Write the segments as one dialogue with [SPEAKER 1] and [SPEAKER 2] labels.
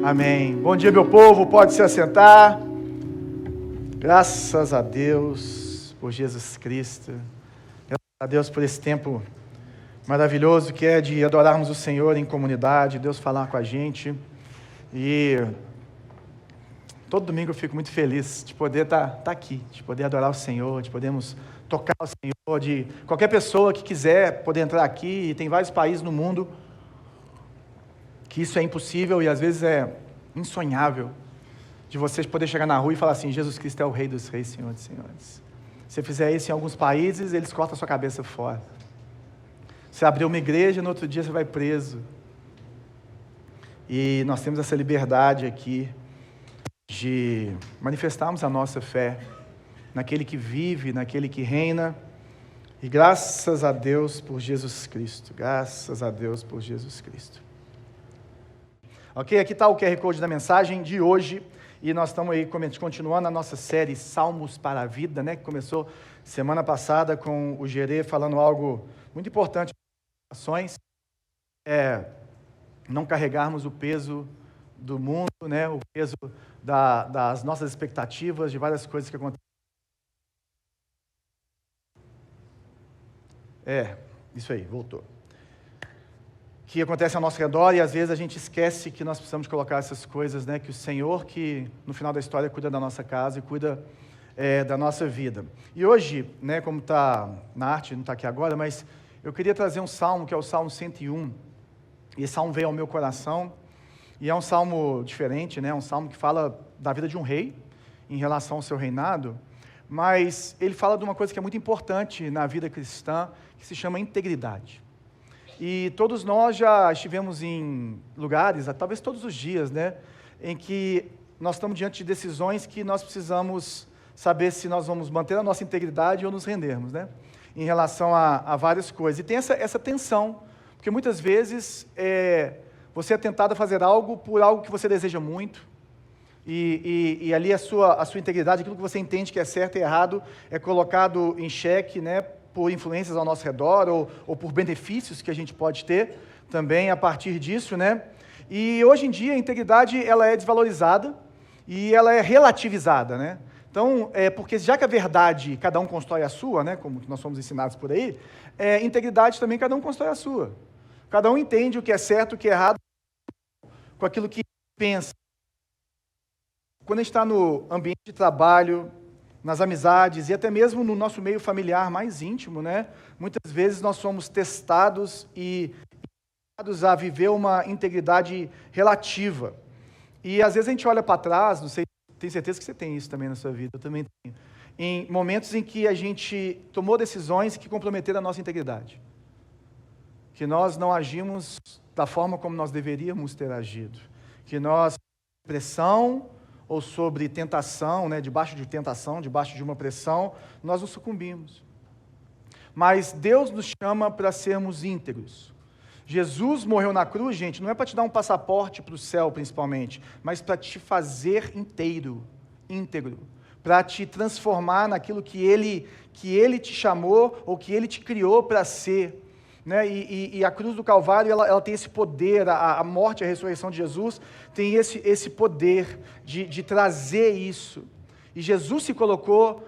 [SPEAKER 1] Amém. Bom dia, meu povo. Pode se assentar. Graças a Deus por Jesus Cristo. Graças a Deus por esse tempo maravilhoso que é de adorarmos o Senhor em comunidade, Deus falar com a gente. E todo domingo eu fico muito feliz de poder estar aqui, de poder adorar o Senhor, de podermos tocar o Senhor, de qualquer pessoa que quiser poder entrar aqui. E tem vários países no mundo que isso é impossível e às vezes é insonhável, de vocês poder chegar na rua e falar assim: Jesus Cristo é o Rei dos Reis, Senhor dos Senhores. Se você fizer isso em alguns países, eles cortam a sua cabeça fora. Você abriu uma igreja, no outro dia você vai preso. E nós temos essa liberdade aqui de manifestarmos a nossa fé naquele que vive, naquele que reina. E graças a Deus por Jesus Cristo. Graças a Deus por Jesus Cristo. Ok, aqui está o QR Code da mensagem de hoje, e nós estamos aí continuando a nossa série Salmos para a Vida, né, que começou semana passada com o Gerê falando algo muito importante nas ações, não carregarmos o peso do mundo, né, o peso das nossas expectativas, de várias coisas que acontecem. Isso aí, voltou. Que acontece ao nosso redor, e às vezes a gente esquece que nós precisamos colocar essas coisas, né? Que o Senhor, que no final da história cuida da nossa casa e cuida da nossa vida. E hoje, né, como está na arte, não está aqui agora, mas eu queria trazer um salmo, que é o Salmo 101, e esse salmo veio ao meu coração, e é um salmo diferente, né? Um salmo que fala da vida de um rei, em relação ao seu reinado, mas ele fala de uma coisa que é muito importante na vida cristã, que se chama integridade. E todos nós já estivemos em lugares, talvez todos os dias, né, em que nós estamos diante de decisões que nós precisamos saber se nós vamos manter a nossa integridade ou nos rendermos, né, em relação a várias coisas. E tem essa tensão, porque muitas vezes você é tentado a fazer algo por algo que você deseja muito, e ali a sua integridade, aquilo que você entende que é certo e errado, é colocado em xeque, né, por influências ao nosso redor, ou por benefícios que a gente pode ter também a partir disso, né? E hoje em dia a integridade, ela é desvalorizada e ela é relativizada, né? Então, porque já que a verdade, cada um constrói a sua, né? Como nós somos ensinados por aí, integridade também cada um constrói a sua. Cada um entende o que é certo, o que é errado, com aquilo que pensa. Quando a gente está no ambiente de trabalho, nas amizades e até mesmo no nosso meio familiar mais íntimo, né? Muitas vezes nós somos testados e testados a viver uma integridade relativa. E às vezes a gente olha para trás, não sei, tenho certeza que você tem isso também na sua vida, eu também tenho, em momentos em que a gente tomou decisões que comprometeram a nossa integridade. Que nós não agimos da forma como nós deveríamos ter agido. Que nós, pressão ou sobre tentação, né, debaixo de tentação, debaixo de uma pressão, nós nos sucumbimos. Mas Deus nos chama para sermos íntegros. Jesus morreu na cruz, gente, não é para te dar um passaporte para o céu, principalmente, mas para te fazer íntegro, para te transformar naquilo que Ele te chamou, ou que Ele te criou para ser. Né? E a cruz do Calvário, ela tem esse poder, a morte e a ressurreição de Jesus tem esse poder de trazer isso. E Jesus se colocou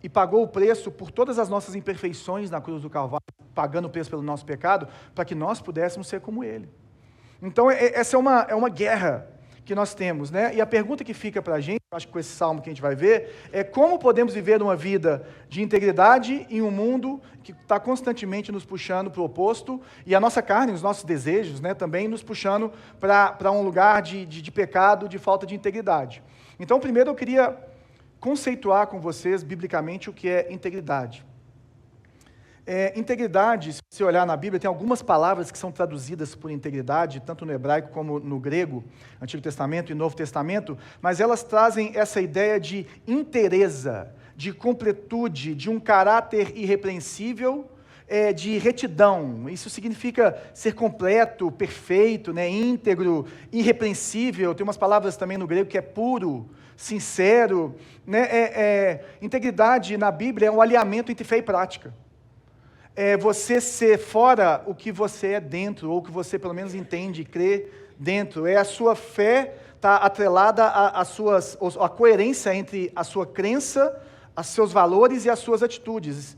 [SPEAKER 1] e pagou o preço por todas as nossas imperfeições na cruz do Calvário, pagando o preço pelo nosso pecado, para que nós pudéssemos ser como Ele. Então, essa é uma guerra que nós temos, né? E a pergunta que fica para a gente, acho que com esse salmo que a gente vai ver, é como podemos viver uma vida de integridade em um mundo que está constantemente nos puxando para o oposto, e a nossa carne, os nossos desejos, né, também nos puxando para um lugar de pecado, de falta de integridade. Então, primeiro eu queria conceituar com vocês, biblicamente, o que é integridade. Integridade, se você olhar na Bíblia, tem algumas palavras que são traduzidas por integridade, tanto no hebraico como no grego, Antigo Testamento e Novo Testamento, mas elas trazem essa ideia de inteireza, de completude, de um caráter irrepreensível, de retidão. Isso significa ser completo, perfeito, né, íntegro, irrepreensível. Tem umas palavras também no grego que é puro, sincero. Né? Integridade na Bíblia é um alinhamento entre fé e prática. É você ser fora o que você é dentro, ou o que você pelo menos entende e crê dentro, a sua fé está atrelada à coerência entre a sua crença, os seus valores e as suas atitudes.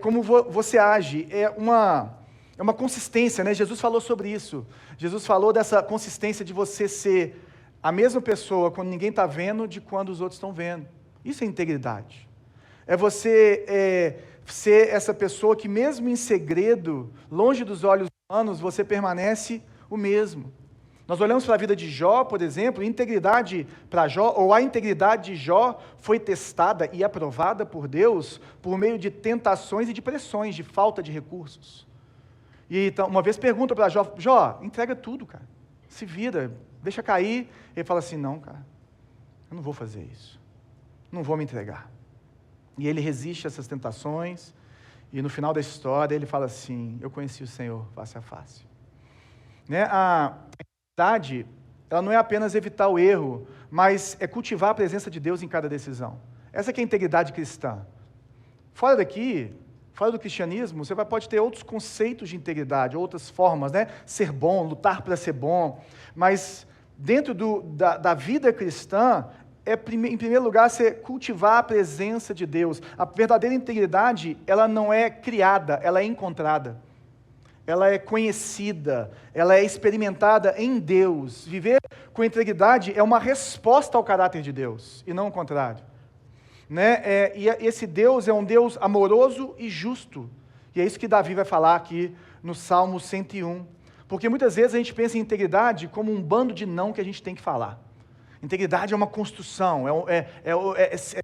[SPEAKER 1] Como você age, é uma consistência, né? Jesus falou sobre isso. Jesus falou dessa consistência de você ser a mesma pessoa quando ninguém está vendo de quando os outros estão vendo. Isso é integridade. É você ser essa pessoa que mesmo em segredo, longe dos olhos humanos, você permanece o mesmo. Nós olhamos para a vida de Jó, por exemplo, a integridade de Jó foi testada e aprovada por Deus por meio de tentações e de pressões, de falta de recursos. E então, uma vez pergunta para Jó, Jó, entrega tudo, cara, se vira, deixa cair. Ele fala assim, não, cara, eu não vou fazer isso, não vou me entregar. E ele resiste a essas tentações, e no final da história ele fala assim, eu conheci o Senhor face a face. Né? A integridade, ela não é apenas evitar o erro, mas é cultivar a presença de Deus em cada decisão. Essa que é a integridade cristã. Fora daqui, fora do cristianismo, você pode ter outros conceitos de integridade, outras formas, né? Ser bom, lutar para ser bom, mas dentro da vida cristã, em primeiro lugar, você cultivar a presença de Deus. A verdadeira integridade, ela não é criada, ela é encontrada. Ela é conhecida, ela é experimentada em Deus. Viver com integridade é uma resposta ao caráter de Deus, e não o contrário. Né? E esse Deus é um Deus amoroso e justo. E é isso que Davi vai falar aqui no Salmo 101. Porque muitas vezes a gente pensa em integridade como um bando de não que a gente tem que falar. Integridade é uma construção, é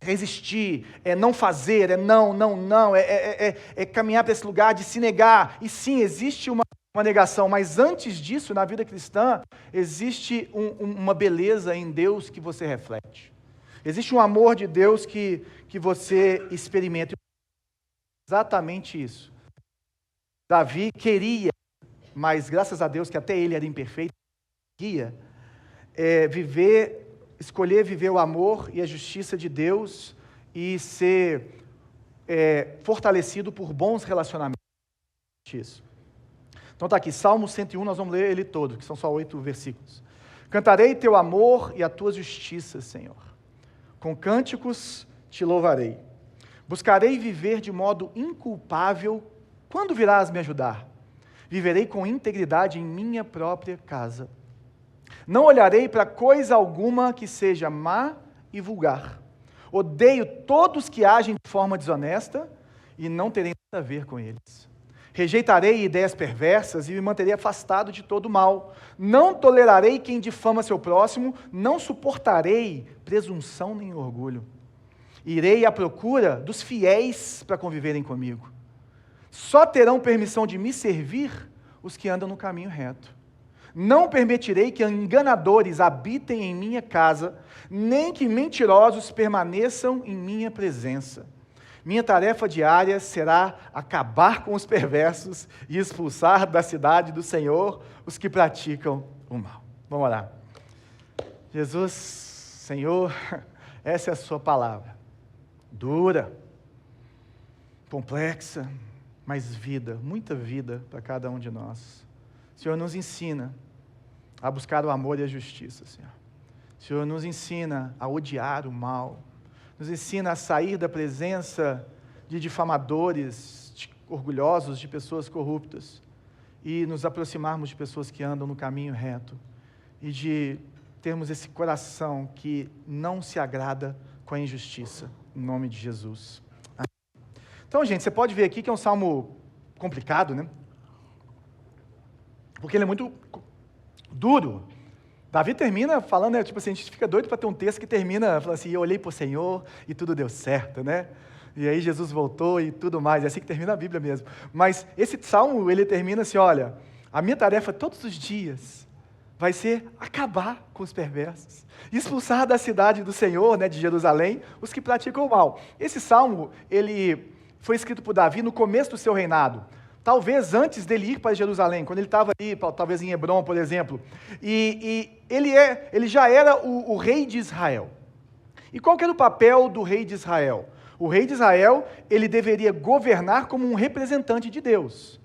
[SPEAKER 1] resistir, é não fazer, é não, é caminhar para esse lugar de se negar. E sim, existe uma negação, mas antes disso, na vida cristã, existe uma beleza em Deus que você reflete. Existe um amor de Deus que você experimenta. Exatamente isso. Davi queria, mas graças a Deus que até ele era imperfeito, queria escolher viver o amor e a justiça de Deus e ser fortalecido por bons relacionamentos. Isso. Então está aqui, Salmo 101, nós vamos ler ele todo, que são só 8 versículos. Cantarei teu amor e a tua justiça, Senhor. Com cânticos te louvarei. Buscarei viver de modo inculpável. Quando virás me ajudar? Viverei com integridade em minha própria casa. Não olharei para coisa alguma que seja má e vulgar. Odeio todos que agem de forma desonesta e não terei nada a ver com eles. Rejeitarei ideias perversas e me manterei afastado de todo mal. Não tolerarei quem difama seu próximo, não suportarei presunção nem orgulho. Irei à procura dos fiéis para conviverem comigo. Só terão permissão de me servir os que andam no caminho reto. Não permitirei que enganadores habitem em minha casa, nem que mentirosos permaneçam em minha presença. Minha tarefa diária será acabar com os perversos e expulsar da cidade do Senhor os que praticam o mal. Vamos orar. Jesus, Senhor, essa é a sua palavra. Dura, complexa, mas vida, muita vida para cada um de nós. Senhor, nos ensina a buscar o amor e a justiça, Senhor. Senhor, nos ensina a odiar o mal. Nos ensina a sair da presença de difamadores, de orgulhosos, de pessoas corruptas, e nos aproximarmos de pessoas que andam no caminho reto, e de termos esse coração que não se agrada com a injustiça, em nome de Jesus. Amém. Então, gente, você pode ver aqui que é um salmo complicado, né? Porque ele é muito duro. Davi termina falando, tipo assim, a gente fica doido para ter um texto que termina falando assim, eu olhei para o Senhor e tudo deu certo, né? E aí Jesus voltou e tudo mais, é assim que termina a Bíblia mesmo. Mas esse salmo, ele termina assim, olha, a minha tarefa todos os dias vai ser acabar com os perversos, expulsar da cidade do Senhor, né, de Jerusalém, os que praticam o mal. Esse salmo, ele foi escrito por Davi no começo do seu reinado. Talvez antes dele ir para Jerusalém, quando ele estava ali, talvez em Hebrom, por exemplo. E ele já era o rei de Israel. E qual que era o papel do rei de Israel? O rei de Israel, ele deveria governar como um representante de Deus.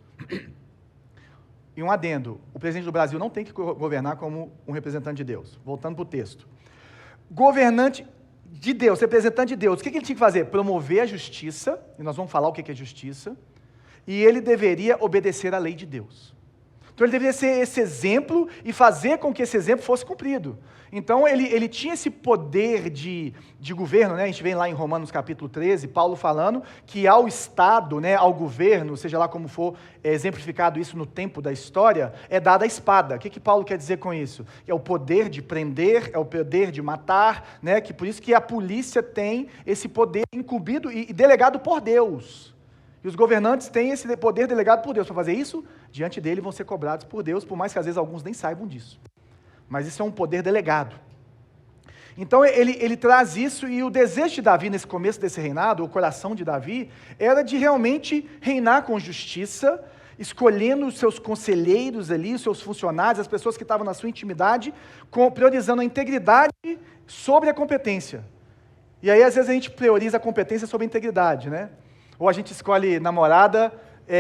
[SPEAKER 1] e um adendo, o presidente do Brasil não tem que governar como um representante de Deus. Voltando para o texto. Governante de Deus, representante de Deus, o que ele tinha que fazer? Promover a justiça, e nós vamos falar o que é justiça, e ele deveria obedecer à lei de Deus. Então ele deveria ser esse exemplo e fazer com que esse exemplo fosse cumprido. Então ele tinha esse poder de governo, né? A gente vem lá em Romanos capítulo 13, Paulo falando que ao Estado, né, ao governo, seja lá como for exemplificado isso no tempo da história, é dada a espada. O que Paulo quer dizer com isso? É o poder de prender, é o poder de matar, né? Que por isso que a polícia tem esse poder incumbido e delegado por Deus. E os governantes têm esse poder delegado por Deus. Para fazer isso, diante dele vão ser cobrados por Deus, por mais que às vezes alguns nem saibam disso. Mas isso é um poder delegado. Então ele traz isso, e o desejo de Davi nesse começo desse reinado, o coração de Davi, era de realmente reinar com justiça, escolhendo os seus conselheiros ali, os seus funcionários, as pessoas que estavam na sua intimidade, priorizando a integridade sobre a competência. E aí às vezes a gente prioriza a competência sobre a integridade, né? Ou a gente escolhe namorada,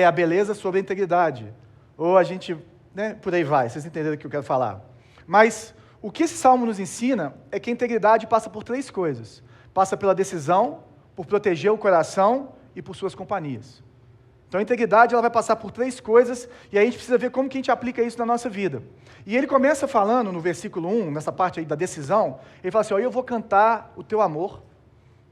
[SPEAKER 1] a beleza sobre a integridade. Ou a gente, né, por aí vai, vocês entenderam o que eu quero falar. Mas o que esse salmo nos ensina é que a integridade passa por 3 coisas. Passa pela decisão, por proteger o coração e por suas companhias. Então a integridade ela vai passar por 3 coisas, e aí a gente precisa ver como que a gente aplica isso na nossa vida. E ele começa falando no versículo 1, nessa parte aí da decisão, ele fala assim, eu vou cantar o teu amor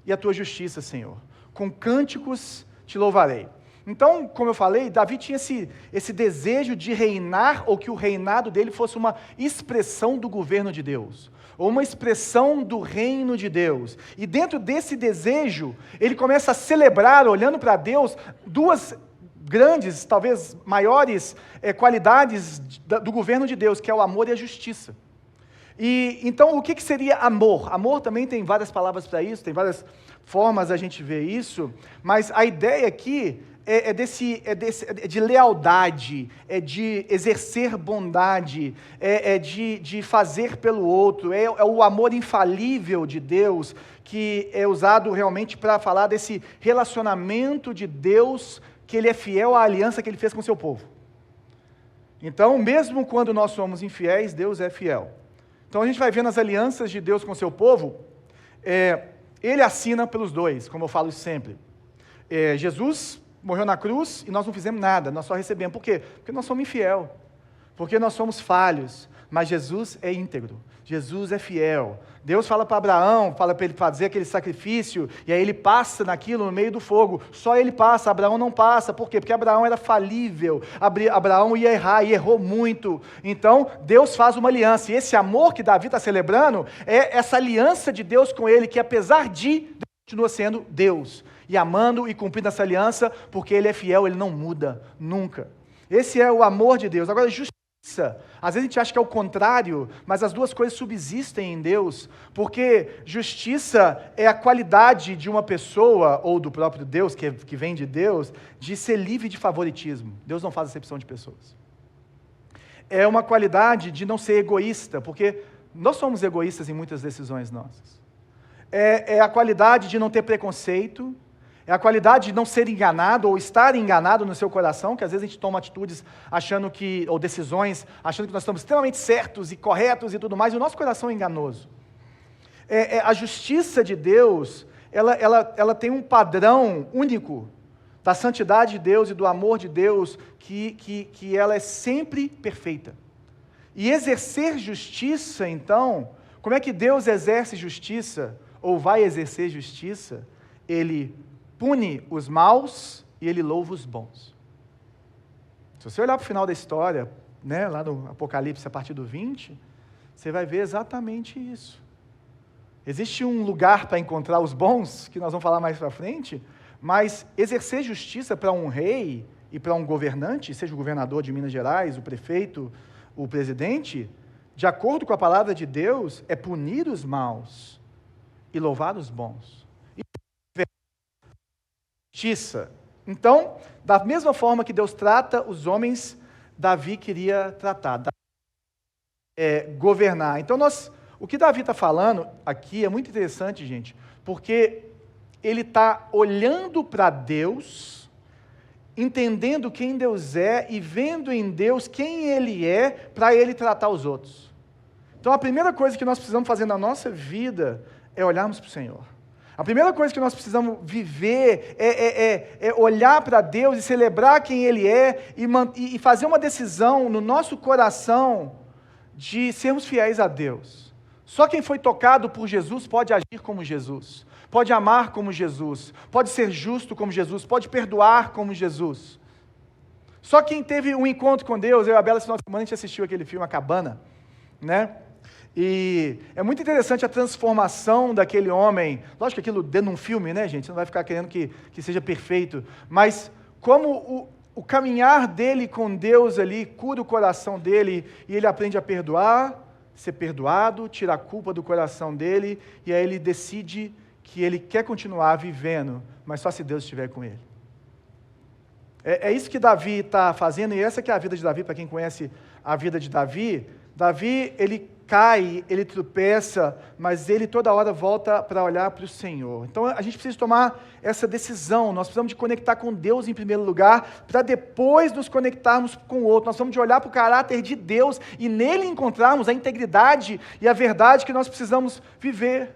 [SPEAKER 1] e a tua justiça, Senhor. Com cânticos te louvarei. Então, como eu falei, Davi tinha esse desejo de reinar, ou que o reinado dele fosse uma expressão do governo de Deus, ou uma expressão do reino de Deus. E dentro desse desejo, ele começa a celebrar, olhando para Deus, 2 grandes, talvez maiores qualidades do governo de Deus, que é o amor e a justiça. E então, o que seria amor? Amor também tem várias palavras para isso, tem várias formas a gente ver isso, mas a ideia aqui é de lealdade, é de exercer bondade, é de fazer pelo outro, é o amor infalível de Deus, que é usado realmente para falar desse relacionamento de Deus, que Ele é fiel à aliança que Ele fez com o seu povo. Então, mesmo quando nós somos infiéis, Deus é fiel. Então a gente vai vendo as alianças de Deus com o seu povo, Ele assina pelos 2, como eu falo sempre. Jesus morreu na cruz e nós não fizemos nada, nós só recebemos. Por quê? Porque nós somos infiel, porque nós somos falhos, mas Jesus é íntegro, Jesus é fiel. Deus fala para Abraão, fala para ele fazer aquele sacrifício, e aí ele passa naquilo no meio do fogo, só ele passa, Abraão não passa. Por quê? Porque Abraão era falível, Abraão ia errar, e errou muito. Então Deus faz uma aliança, e esse amor que Davi está celebrando, é essa aliança de Deus com ele, que apesar de, Deus continua sendo Deus, e amando e cumprindo essa aliança, porque Ele é fiel, Ele não muda, nunca. Esse é o amor de Deus. Agora, justiça, às vezes a gente acha que é o contrário, mas as 2 coisas subsistem em Deus, porque justiça é a qualidade de uma pessoa, ou do próprio Deus, que vem de Deus, de ser livre de favoritismo. Deus não faz acepção de pessoas. É uma qualidade de não ser egoísta, porque nós somos egoístas em muitas decisões nossas. É a qualidade de não ter preconceito, é a qualidade de não ser enganado ou estar enganado no seu coração, que às vezes a gente toma atitudes achando que, ou decisões, achando que nós estamos extremamente certos e corretos e tudo mais, e o nosso coração é enganoso. A justiça de Deus, ela tem um padrão único da santidade de Deus e do amor de Deus, que ela é sempre perfeita. E exercer justiça, então, como é que Deus exerce justiça, ou vai exercer justiça? Ele pune os maus e Ele louva os bons. Se você olhar para o final da história, né, lá no Apocalipse, a partir do 20, você vai ver exatamente isso. Existe um lugar para encontrar os bons, que nós vamos falar mais para frente, mas exercer justiça para um rei e para um governante, seja o governador de Minas Gerais, o prefeito, o presidente, de acordo com a palavra de Deus, é punir os maus e louvar os bons. Justiça. Então, da mesma forma que Deus trata os homens, Davi queria tratar, governar. Então, o que Davi está falando aqui é muito interessante, gente, porque ele está olhando para Deus entendendo quem Deus é e vendo em Deus quem Ele é para Ele tratar os outros. Então a primeira coisa que nós precisamos fazer na nossa vida é olharmos para o Senhor. A primeira coisa que nós precisamos viver é olhar para Deus e celebrar quem Ele é e fazer uma decisão no nosso coração de sermos fiéis a Deus. Só quem foi tocado por Jesus pode agir como Jesus, pode amar como Jesus, pode ser justo como Jesus, pode perdoar como Jesus. Só quem teve um encontro com Deus, eu e a Bela, esse final de semana, a gente assistiu aquele filme A Cabana, né? E é muito interessante a transformação daquele homem. Lógico que aquilo dentro de um filme, né, gente? Você não vai ficar querendo que seja perfeito. Mas como o caminhar dele com Deus ali cura o coração dele e ele aprende a perdoar, ser perdoado, tira a culpa do coração dele e aí ele decide que ele quer continuar vivendo, mas só se Deus estiver com ele. É isso que Davi está fazendo, e essa que é a vida de Davi. Para quem conhece a vida de Davi, ele cai, ele tropeça, mas ele toda hora volta para olhar para o Senhor. Então a gente precisa tomar essa decisão, nós precisamos de conectar com Deus em primeiro lugar, para depois nos conectarmos com o outro. Nós precisamos de olhar para o caráter de Deus e nele encontrarmos a integridade e a verdade que nós precisamos viver.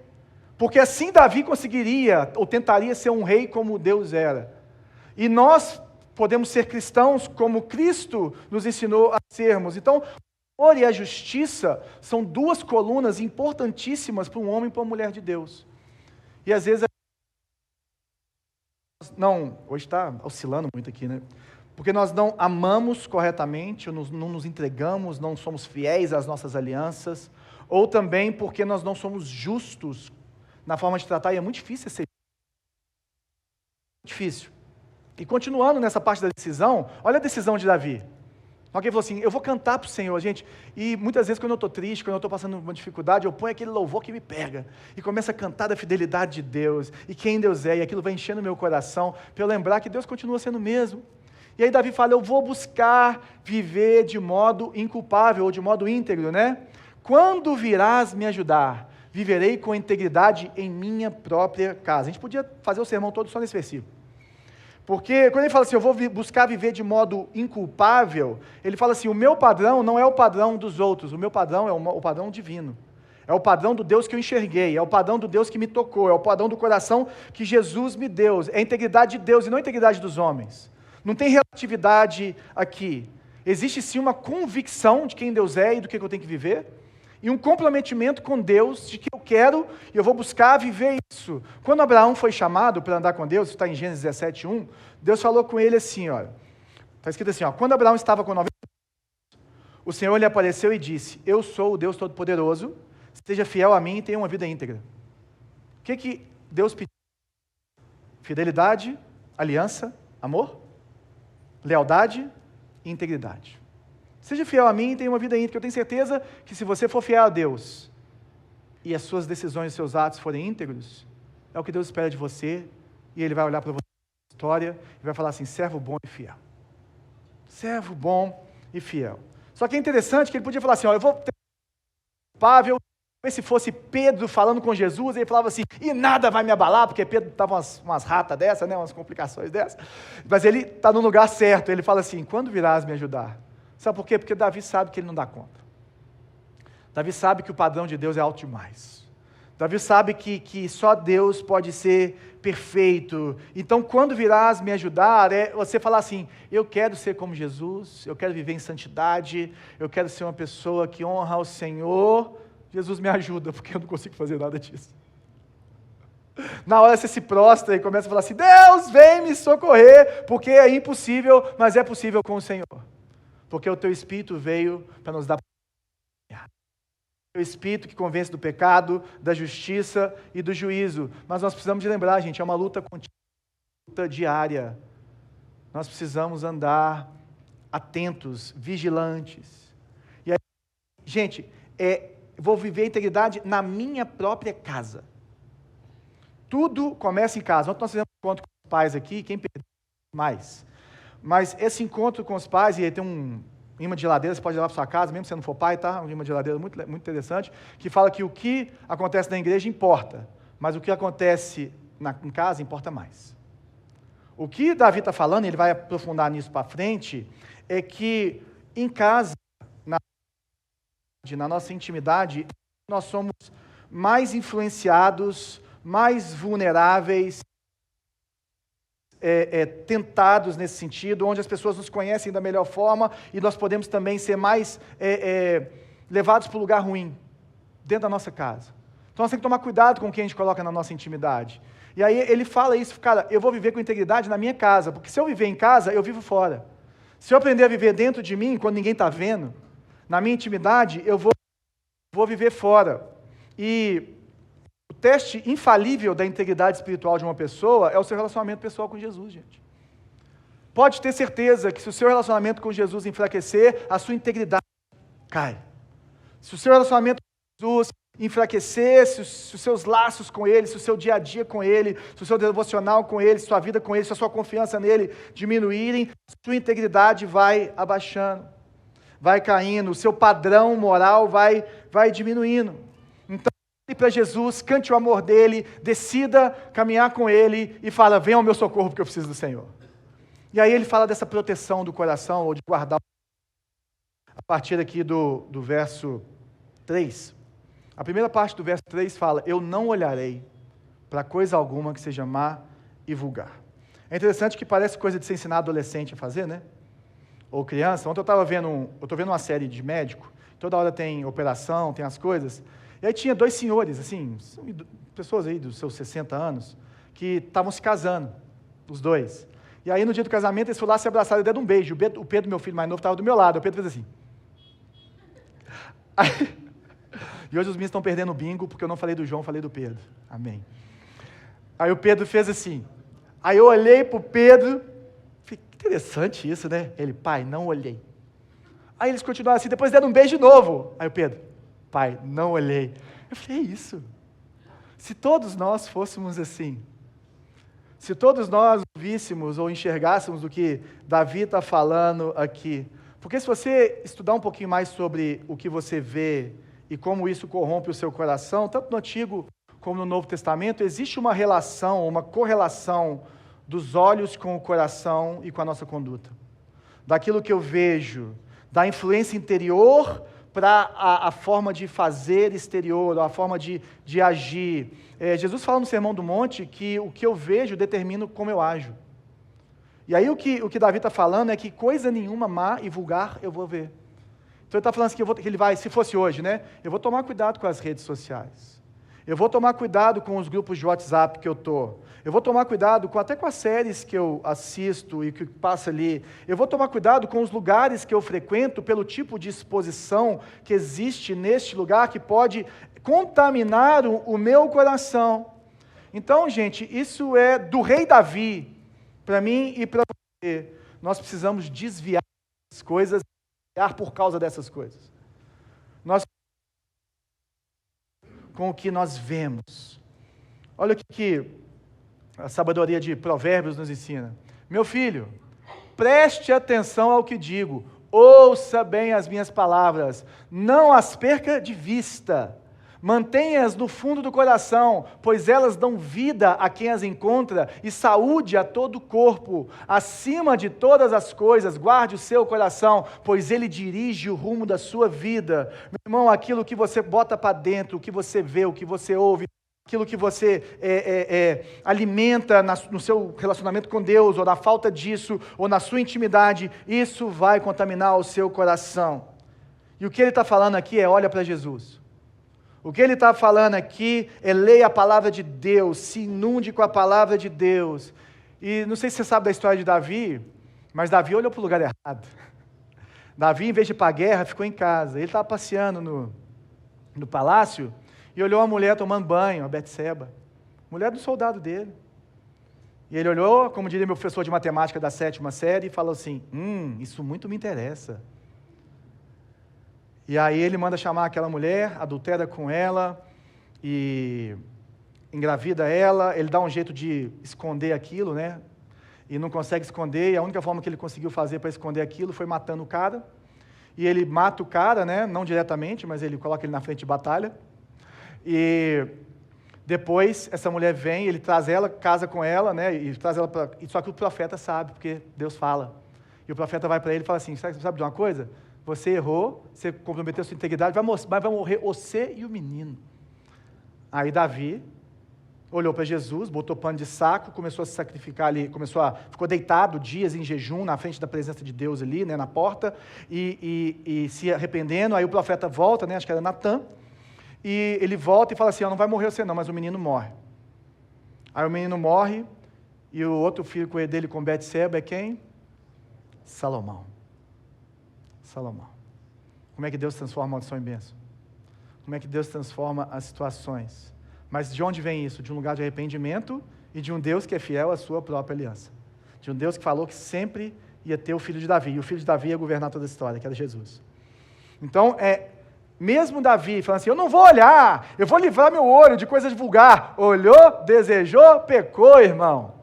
[SPEAKER 1] Porque assim Davi conseguiria, ou tentaria ser um rei como Deus era. E nós podemos ser cristãos como Cristo nos ensinou a sermos. Então, o amor e a justiça são duas colunas importantíssimas para um homem e para uma mulher de Deus. E às vezes, hoje está oscilando muito aqui, né? Porque nós não amamos corretamente, não nos entregamos, não somos fiéis às nossas alianças, ou também porque nós não somos justos na forma de tratar, e é muito difícil ser difícil. E continuando nessa parte da decisão, olha a decisão de Davi. Alguém falou assim, eu vou cantar para o Senhor, gente, e muitas vezes quando eu estou triste, quando eu estou passando uma dificuldade, eu ponho aquele louvor que me pega, e começo a cantar da fidelidade de Deus, e quem Deus é, e aquilo vai enchendo o meu coração, para eu lembrar que Deus continua sendo o mesmo. E aí Davi fala, eu vou buscar viver de modo inculpável, ou de modo íntegro, né? Quando virás me ajudar, viverei com integridade em minha própria casa. A gente podia fazer o sermão todo só nesse versículo. Porque quando ele fala assim, eu vou buscar viver de modo inculpável, ele fala assim, o meu padrão não é o padrão dos outros, o meu padrão é o padrão divino. É o padrão do Deus que eu enxerguei, é o padrão do Deus que me tocou, é o padrão do coração que Jesus me deu. É a integridade de Deus e não a integridade dos homens. Não tem relatividade aqui. Existe sim uma convicção de quem Deus é e do que eu tenho que viver, e um comprometimento com Deus de que eu quero e eu vou buscar viver isso. Quando Abraão foi chamado para andar com Deus, isso está em Gênesis 17:1, Deus falou com ele assim, olha, está escrito assim, quando Abraão estava com 90 anos, o Senhor lhe apareceu e disse, eu sou o Deus Todo-Poderoso, seja fiel a mim e tenha uma vida íntegra. O que Deus pediu? Fidelidade, aliança, amor, lealdade e integridade. Seja fiel a mim e tenha uma vida íntegra. Eu tenho certeza que se você for fiel a Deus e as suas decisões e seus atos forem íntegros, é o que Deus espera de você, e Ele vai olhar para você na história e vai falar assim, servo bom e fiel. Servo bom e fiel. Só que é interessante que ele podia falar assim, eu vou ter culpável. Se fosse Pedro falando com Jesus, ele falava assim, e nada vai me abalar, porque Pedro estava umas ratas dessas, né, umas complicações dessas, mas ele está no lugar certo, ele fala assim, quando virás me ajudar? Sabe por quê? Porque Davi sabe que ele não dá conta. Davi sabe que o padrão de Deus é alto demais. Davi sabe que só Deus pode ser perfeito. Então, quando virás me ajudar, é você falar assim, eu quero ser como Jesus, eu quero viver em santidade, eu quero ser uma pessoa que honra ao Senhor. Jesus me ajuda, porque eu não consigo fazer nada disso. Na hora você se prostra e começa a falar assim, Deus, vem me socorrer, porque é impossível, mas é possível com o Senhor. Porque o teu Espírito veio para nos dar o Espírito que convence do pecado, da justiça e do juízo. Mas nós precisamos de lembrar, gente, é uma luta contínua, luta diária. Nós precisamos andar atentos, vigilantes. E aí, gente, vou viver a integridade na minha própria casa. Tudo começa em casa. Ontem nós fizemos um encontro com os pais aqui, quem perdeu mais? Mas esse encontro com os pais, e aí tem um imã de geladeira, você pode levar para sua casa, mesmo se você não for pai, tá? Um imã de geladeira muito, muito interessante, que fala que o que acontece na igreja importa, mas o que acontece em casa importa mais. O que Davi está falando, ele vai aprofundar nisso para frente, é que em casa, na nossa intimidade, nós somos mais influenciados, mais vulneráveis, tentados nesse sentido, onde as pessoas nos conhecem da melhor forma e nós podemos também ser mais levados para o lugar ruim, dentro da nossa casa. Então nós temos que tomar cuidado com quem a gente coloca na nossa intimidade. E aí ele fala isso, cara, eu vou viver com integridade na minha casa, porque se eu viver em casa, eu vivo fora. Se eu aprender a viver dentro de mim, quando ninguém está vendo, na minha intimidade, eu vou viver fora. E o teste infalível da integridade espiritual de uma pessoa é o seu relacionamento pessoal com Jesus, gente. Pode ter certeza que se o seu relacionamento com Jesus enfraquecer, a sua integridade cai. Se o seu relacionamento com Jesus enfraquecer, se os seus laços com Ele, se o seu dia a dia com Ele, se o seu devocional com Ele, se a sua vida com Ele, se a sua confiança nele diminuírem, a sua integridade vai abaixando, vai caindo, o seu padrão moral vai diminuindo. Então, olhe para Jesus, cante o amor dEle, decida caminhar com Ele e fala, venha ao meu socorro porque eu preciso do Senhor. E aí ele fala dessa proteção do coração, ou de guardar, a partir aqui do verso 3. A primeira parte do verso 3 fala, eu não olharei para coisa alguma que seja má e vulgar. É interessante que parece coisa de se ensinar adolescente a fazer, né? Ou criança. Ontem eu estou vendo uma série de médico, toda hora tem operação, tem as coisas, e aí tinha dois senhores, assim, pessoas aí dos seus 60 anos, que estavam se casando, os dois. E aí no dia do casamento eles foram lá se abraçaram e deram um beijo. O Pedro, meu filho mais novo, estava do meu lado, o Pedro fez assim. Aí, e hoje os meninos estão perdendo o bingo, porque eu não falei do João, falei do Pedro. Amém. Aí o Pedro fez assim. Aí eu olhei para o Pedro, falei, que interessante isso, né? Ele, pai, não olhei. Aí eles continuaram assim, depois deram um beijo de novo. Aí o Pedro, pai, não olhei. Eu falei, é isso. Se todos nós fôssemos assim, se todos nós víssemos ou enxergássemos o que Davi está falando aqui, porque se você estudar um pouquinho mais sobre o que você vê e como isso corrompe o seu coração, tanto no Antigo como no Novo Testamento, existe uma relação, uma correlação dos olhos com o coração e com a nossa conduta. Daquilo que eu vejo, da influência interior para a forma de fazer exterior, a forma de agir. Jesus fala no Sermão do Monte que o que eu vejo determina como eu ajo. E aí o que Davi está falando é que coisa nenhuma má e vulgar eu vou ver. Então ele está falando assim que ele vai, se fosse hoje, né? Eu vou tomar cuidado com as redes sociais. Eu vou tomar cuidado com os grupos de WhatsApp que eu estou. Eu vou tomar cuidado até com as séries que eu assisto e que passa ali. Eu vou tomar cuidado com os lugares que eu frequento pelo tipo de exposição que existe neste lugar que pode contaminar o meu coração. Então, gente, isso é do rei Davi, para mim e para você. Nós precisamos desviar as coisas por causa dessas coisas. Nós com o que nós vemos. Olha o que a sabedoria de Provérbios nos ensina. Meu filho, preste atenção ao que digo, ouça bem as minhas palavras, não as perca de vista. Mantenha-as no fundo do coração, pois elas dão vida a quem as encontra e saúde a todo o corpo. Acima de todas as coisas, guarde o seu coração, pois ele dirige o rumo da sua vida. Meu irmão, aquilo que você bota para dentro, o que você vê, o que você ouve, aquilo que você alimenta no seu relacionamento com Deus, ou na falta disso, ou na sua intimidade, isso vai contaminar o seu coração. E o que ele está falando aqui é, olha para Jesus. O que ele está falando aqui é leia a palavra de Deus, se inunde com a palavra de Deus. E não sei se você sabe da história de Davi, mas Davi olhou para o lugar errado. Davi, em vez de ir para a guerra, ficou em casa. Ele estava passeando no palácio e olhou uma mulher tomando banho, a Betseba, mulher do soldado dele. E ele olhou, como diria meu professor de matemática da 7ª série, e falou assim, isso muito me interessa. E aí ele manda chamar aquela mulher, adultera com ela, e engravida ela, ele dá um jeito de esconder aquilo, né? E não consegue esconder, e a única forma que ele conseguiu fazer para esconder aquilo foi matando o cara. E ele mata o cara, né? Não diretamente, mas ele coloca ele na frente de batalha. E Depois, essa mulher vem, ele traz ela, casa com ela, né? E traz ela para. Só que o profeta sabe, porque Deus fala. E o profeta vai para ele e fala assim: sabe de uma coisa? Você errou, você comprometeu sua integridade, mas vai morrer você e o menino. Aí Davi olhou para Jesus, botou pano de saco, começou a se sacrificar ali, ficou deitado dias em jejum na frente da presença de Deus ali, né, na porta, e se arrependendo. Aí o profeta volta, né, acho que era Natã, e ele volta e fala assim: não vai morrer você não, mas o menino morre. Aí o menino morre, e o outro filho dele com Betseba é quem? Salomão. Como é que Deus transforma a maldição em bênção? Como é que Deus transforma as situações? Mas de onde vem isso? De um lugar de arrependimento e de um Deus que é fiel à sua própria aliança. De um Deus que falou que sempre ia ter o filho de Davi, e o filho de Davi ia governar toda a história, que era Jesus. Então, mesmo Davi falando assim: eu não vou olhar, eu vou livrar meu olho de coisas vulgar. Olhou, desejou, pecou, irmão.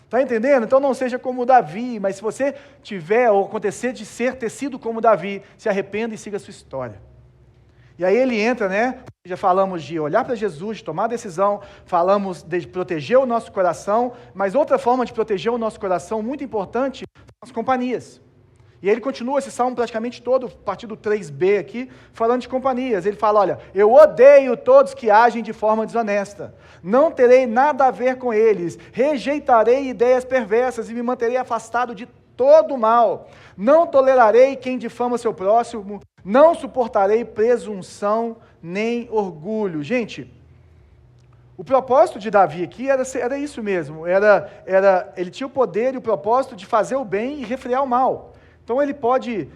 [SPEAKER 1] Está entendendo? Então não seja como Davi, mas se você tiver ou acontecer de ter sido como Davi, se arrependa e siga a sua história. E aí ele entra, né? Já falamos de olhar para Jesus, de tomar decisão, falamos de proteger o nosso coração, mas outra forma de proteger o nosso coração, muito importante, são as companhias. E aí ele continua esse salmo praticamente todo, a partir do 3b aqui, falando de companhias. Ele fala: olha, eu odeio todos que agem de forma desonesta, não terei nada a ver com eles, rejeitarei ideias perversas e me manterei afastado de todo o mal. Não tolerarei quem difama seu próximo, não suportarei presunção nem orgulho. Gente, o propósito de Davi aqui era isso mesmo, ele tinha o poder e o propósito de fazer o bem e refrear o mal. Então ele pode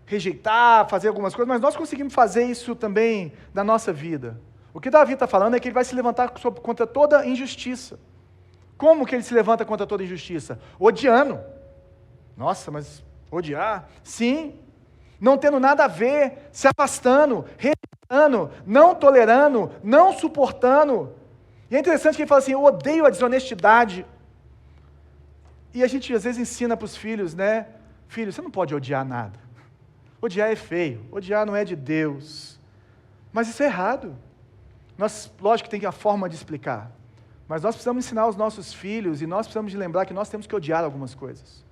[SPEAKER 1] rejeitar, fazer algumas coisas, mas nós conseguimos fazer isso também na nossa vida. O que Davi está falando é que ele vai se levantar contra toda injustiça. Como que ele se levanta contra toda injustiça? Odiando. Nossa, mas odiar? Sim. Não tendo nada a ver, se afastando, rejeitando, não tolerando, não suportando. E é interessante que ele fala assim: eu odeio a desonestidade. E a gente às vezes ensina para os filhos, né? Filho, você não pode odiar nada. Odiar é feio, odiar não é de Deus. Mas isso é errado. Lógico que tem a forma de explicar. Mas nós precisamos ensinar os nossos filhos e nós precisamos de lembrar que nós temos que odiar algumas coisas.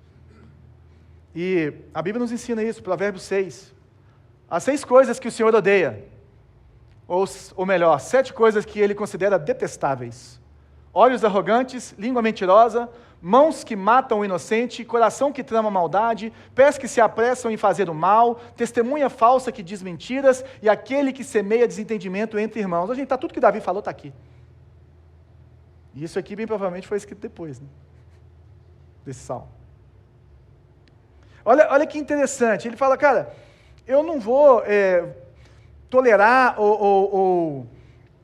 [SPEAKER 1] E a Bíblia nos ensina isso, Provérbios 6. As 6 coisas que o Senhor odeia. Ou melhor, 7 coisas que Ele considera detestáveis. Olhos arrogantes, língua mentirosa, mãos que matam o inocente, coração que trama maldade, pés que se apressam em fazer o mal, testemunha falsa que diz mentiras e aquele que semeia desentendimento entre irmãos. Gente, tudo que Davi falou está aqui. E isso aqui bem provavelmente foi escrito depois, né? Desse salmo. Olha que interessante, ele fala: cara, eu não vou tolerar ou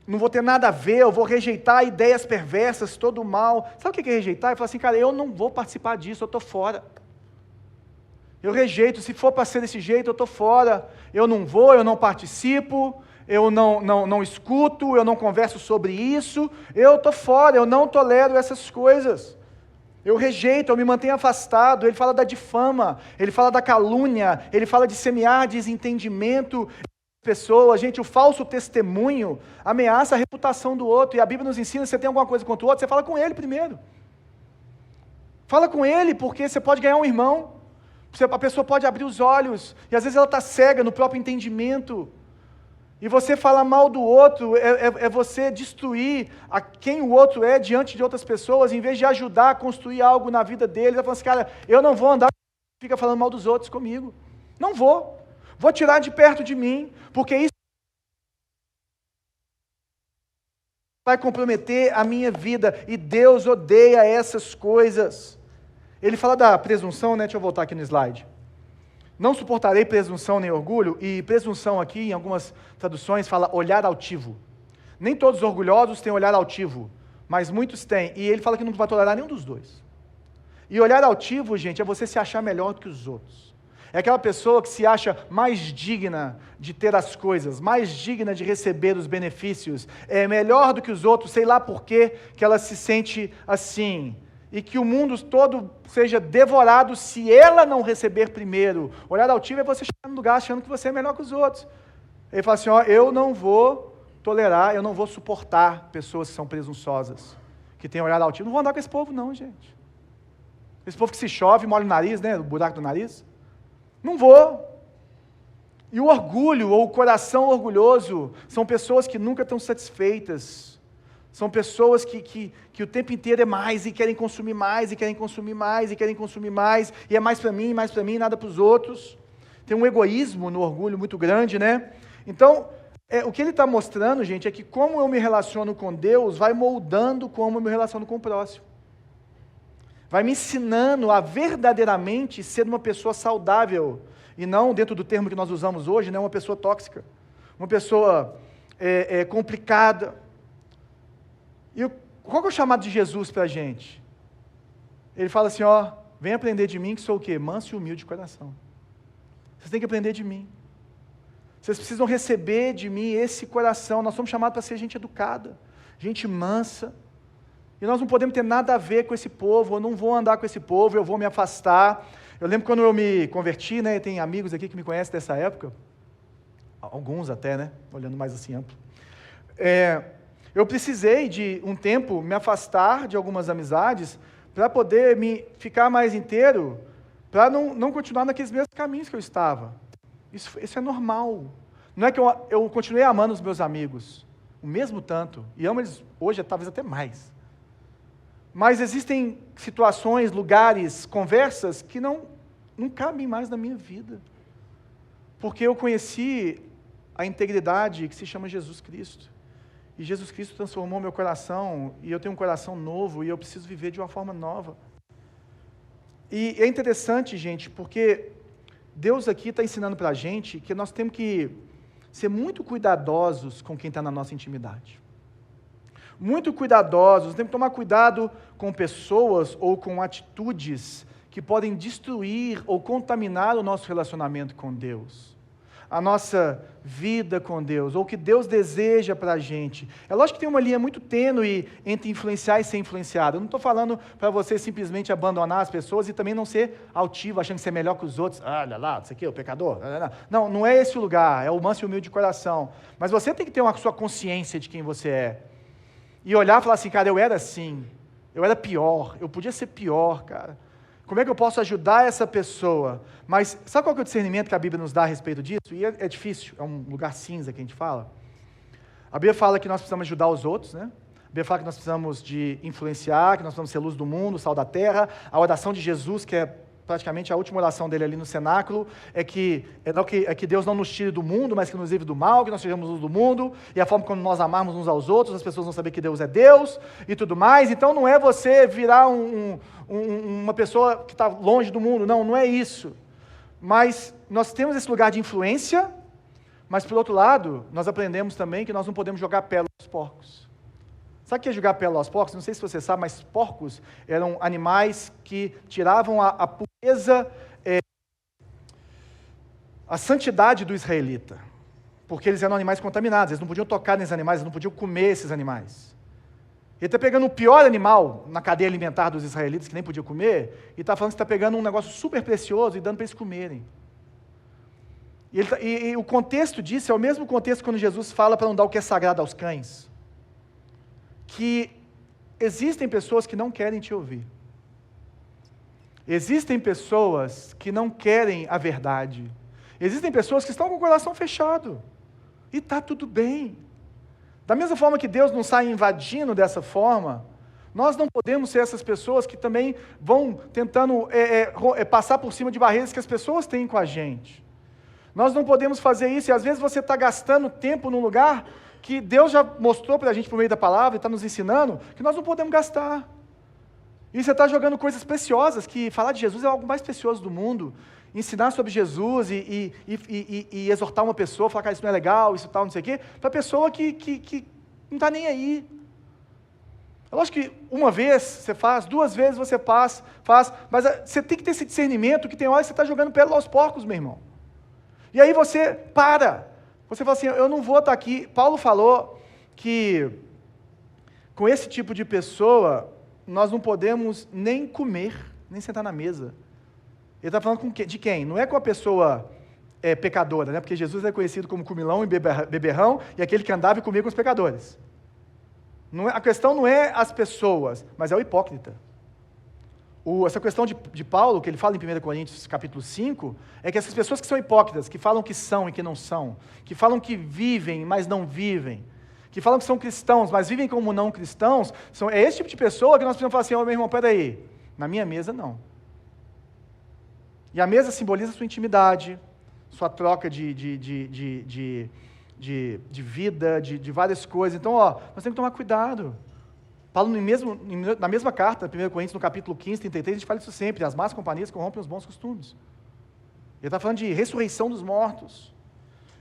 [SPEAKER 1] não vou ter nada a ver, eu vou rejeitar ideias perversas, todo o mal. Sabe o que é rejeitar? Ele fala assim: cara, eu não vou participar disso, eu estou fora. Eu rejeito, se for para ser desse jeito, eu estou fora. Eu não vou, eu não participo, eu não escuto, eu não converso sobre isso, eu estou fora, eu não tolero essas coisas. Eu rejeito, eu me mantenho afastado. Ele fala da difama, ele fala da calúnia, ele fala de semear desentendimento. Pessoa, gente, o falso testemunho ameaça a reputação do outro, e a Bíblia nos ensina: se você tem alguma coisa contra o outro, você fala com ele primeiro. Fala com ele, porque você pode ganhar um irmão, a pessoa pode abrir os olhos, e às vezes ela está cega no próprio entendimento, e você falar mal do outro, é você destruir a quem o outro é diante de outras pessoas, em vez de ajudar a construir algo na vida dele. Ela fala assim: cara, eu não vou andar, fica falando mal dos outros comigo, não vou tirar de perto de mim, porque isso vai comprometer a minha vida, e Deus odeia essas coisas. Ele fala da presunção, né? Deixa eu voltar aqui no slide. Não suportarei presunção nem orgulho, e presunção aqui, em algumas traduções, fala olhar altivo. Nem todos os orgulhosos têm olhar altivo, mas muitos têm, e ele fala que não vai tolerar nenhum dos dois. E olhar altivo, gente, é você se achar melhor do que os outros. É aquela pessoa que se acha mais digna de ter as coisas, mais digna de receber os benefícios, é melhor do que os outros, sei lá por quê que ela se sente assim, e que o mundo todo seja devorado se ela não receber primeiro. Olhar altivo é você chegar no lugar achando que você é melhor que os outros. Ele fala assim: ó, eu não vou tolerar, eu não vou suportar pessoas que são presunçosas, que têm olhar altivo. Não vou andar com esse povo não, gente. Esse povo que se chove, molha o nariz, né, o buraco do nariz. Não vou. E o orgulho, ou o coração orgulhoso, são pessoas que nunca estão satisfeitas. São pessoas que o tempo inteiro é mais, e querem consumir mais, e querem consumir mais, e querem consumir mais, e é mais para mim, nada para os outros. Tem um egoísmo no orgulho muito grande, né? Então, o que ele está mostrando, gente, é que como eu me relaciono com Deus, vai moldando como eu me relaciono com o próximo. Vai me ensinando a verdadeiramente ser uma pessoa saudável, e não, dentro do termo que nós usamos hoje, né, uma pessoa tóxica, uma pessoa complicada. E qual que é o chamado de Jesus para a gente? Ele fala assim, vem aprender de mim que sou o quê? Manso e humilde de coração. Vocês têm que aprender de mim. Vocês precisam receber de mim esse coração. Nós somos chamados para ser gente educada, gente mansa. E nós não podemos ter nada a ver com esse povo, eu não vou andar com esse povo, eu vou me afastar. Eu lembro quando eu me converti, né, tem amigos aqui que me conhecem dessa época, alguns até, né, olhando mais assim amplo. Eu precisei de um tempo me afastar de algumas amizades para poder me ficar mais inteiro, para não continuar naqueles mesmos caminhos que eu estava. Isso é normal. Não é que eu continuei amando os meus amigos, o mesmo tanto, e amo eles hoje, talvez até mais. Mas existem situações, lugares, conversas que não cabem mais na minha vida. Porque eu conheci a integridade que se chama Jesus Cristo. E Jesus Cristo transformou meu coração, e eu tenho um coração novo, e eu preciso viver de uma forma nova. E é interessante, gente, porque Deus aqui está ensinando para a gente que nós temos que ser muito cuidadosos com quem está na nossa intimidade. Muito cuidadosos, temos que tomar cuidado com pessoas ou com atitudes que podem destruir ou contaminar o nosso relacionamento com Deus, a nossa vida com Deus, ou o que Deus deseja para a gente. É lógico que tem uma linha muito tênue entre influenciar e ser influenciado. Eu não estou falando para você simplesmente abandonar as pessoas e também não ser altivo, achando que você é melhor que os outros. Olha lá, isso aqui é o pecador. Não é esse o lugar, é o manso e humilde de coração. Mas você tem que ter uma sua consciência de quem você é. E olhar e falar assim, cara, eu era assim, eu era pior, eu podia ser pior, cara. Como é que eu posso ajudar essa pessoa? Mas sabe qual que é o discernimento que a Bíblia nos dá a respeito disso? E é difícil, é um lugar cinza que a gente fala. A Bíblia fala que nós precisamos ajudar os outros, né? A Bíblia fala que nós precisamos de influenciar, que nós precisamos ser luz do mundo, sal da terra. A oração de Jesus, que é praticamente a última oração dele ali no cenáculo, é que Deus não nos tire do mundo, mas que nos livre do mal, que nós sejamos luz do mundo, e a forma como nós amarmos uns aos outros, as pessoas vão saber que Deus é Deus, e tudo mais. Então não é você virar uma pessoa que está longe do mundo, não é isso. Mas nós temos esse lugar de influência, mas por outro lado, nós aprendemos também que nós não podemos jogar pérola aos porcos. Sabe o que é jogar pérola aos porcos? Não sei se você sabe, mas porcos eram animais que tiravam a pureza, a santidade do israelita. Porque eles eram animais contaminados, eles não podiam tocar nesses animais, eles não podiam comer esses animais. Ele está pegando o pior animal na cadeia alimentar dos israelitas, que nem podia comer, e está falando que está pegando um negócio super precioso e dando para eles comerem. E o contexto disso é o mesmo contexto quando Jesus fala para não dar o que é sagrado aos cães. Que existem pessoas que não querem te ouvir. Existem pessoas que não querem a verdade. Existem pessoas que estão com o coração fechado. E está tudo bem. Da mesma forma que Deus não sai invadindo dessa forma, nós não podemos ser essas pessoas que também vão tentando passar por cima de barreiras que as pessoas têm com a gente. Nós não podemos fazer isso, e às vezes você está gastando tempo num lugar que Deus já mostrou para a gente por meio da palavra, e está nos ensinando, que nós não podemos gastar. E você está jogando coisas preciosas, que falar de Jesus é algo mais precioso do mundo. Ensinar sobre Jesus e exortar uma pessoa, falar que isso não é legal, isso tal, não sei o quê, para a pessoa que não está nem aí. É lógico que uma vez você faz, 2 vezes você faz, mas você tem que ter esse discernimento que tem hora que você está jogando pérola aos porcos, meu irmão. E aí você para. Você fala assim, eu não vou estar aqui. Paulo falou que com esse tipo de pessoa, nós não podemos nem comer, nem sentar na mesa. Ele está falando de quem? Não é com a pessoa pecadora, né? Porque Jesus é conhecido como comilão e beberrão, e aquele que andava e comia com os pecadores. A questão não é as pessoas, mas é o hipócrita. Essa questão de Paulo, que ele fala em 1 Coríntios capítulo 5, é que essas pessoas que são hipócritas, que falam que são e que não são, que falam que vivem, mas não vivem, que falam que são cristãos, mas vivem como não cristãos, é esse tipo de pessoa que nós precisamos falar assim, meu irmão, peraí, na minha mesa não. E a mesa simboliza sua intimidade, sua troca de vida, de várias coisas. Então, nós temos que tomar cuidado. Paulo, na mesma carta, 1 Coríntios, no capítulo 15, 33, a gente fala isso sempre, as más companhias corrompem os bons costumes. Ele está falando de ressurreição dos mortos.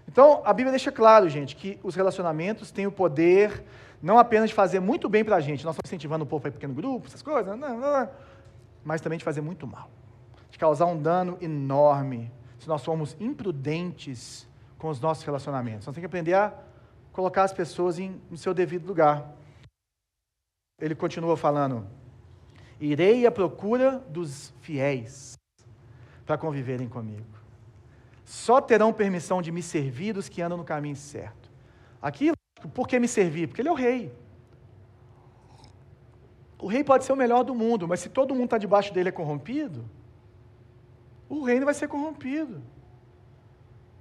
[SPEAKER 1] Então, a Bíblia deixa claro, gente, que os relacionamentos têm o poder, não apenas de fazer muito bem para a gente, nós estamos incentivando o povo para ir para pequeno grupo, essas coisas, mas também de fazer muito mal, de causar um dano enorme, se nós formos imprudentes com os nossos relacionamentos. Nós temos que aprender a colocar as pessoas no seu devido lugar. Ele continua falando, irei à procura dos fiéis para conviverem comigo. Só terão permissão de me servir os que andam no caminho certo. Aqui, por que me servir? Porque ele é o rei. O rei pode ser o melhor do mundo, mas se todo mundo está debaixo dele é corrompido, o reino vai ser corrompido.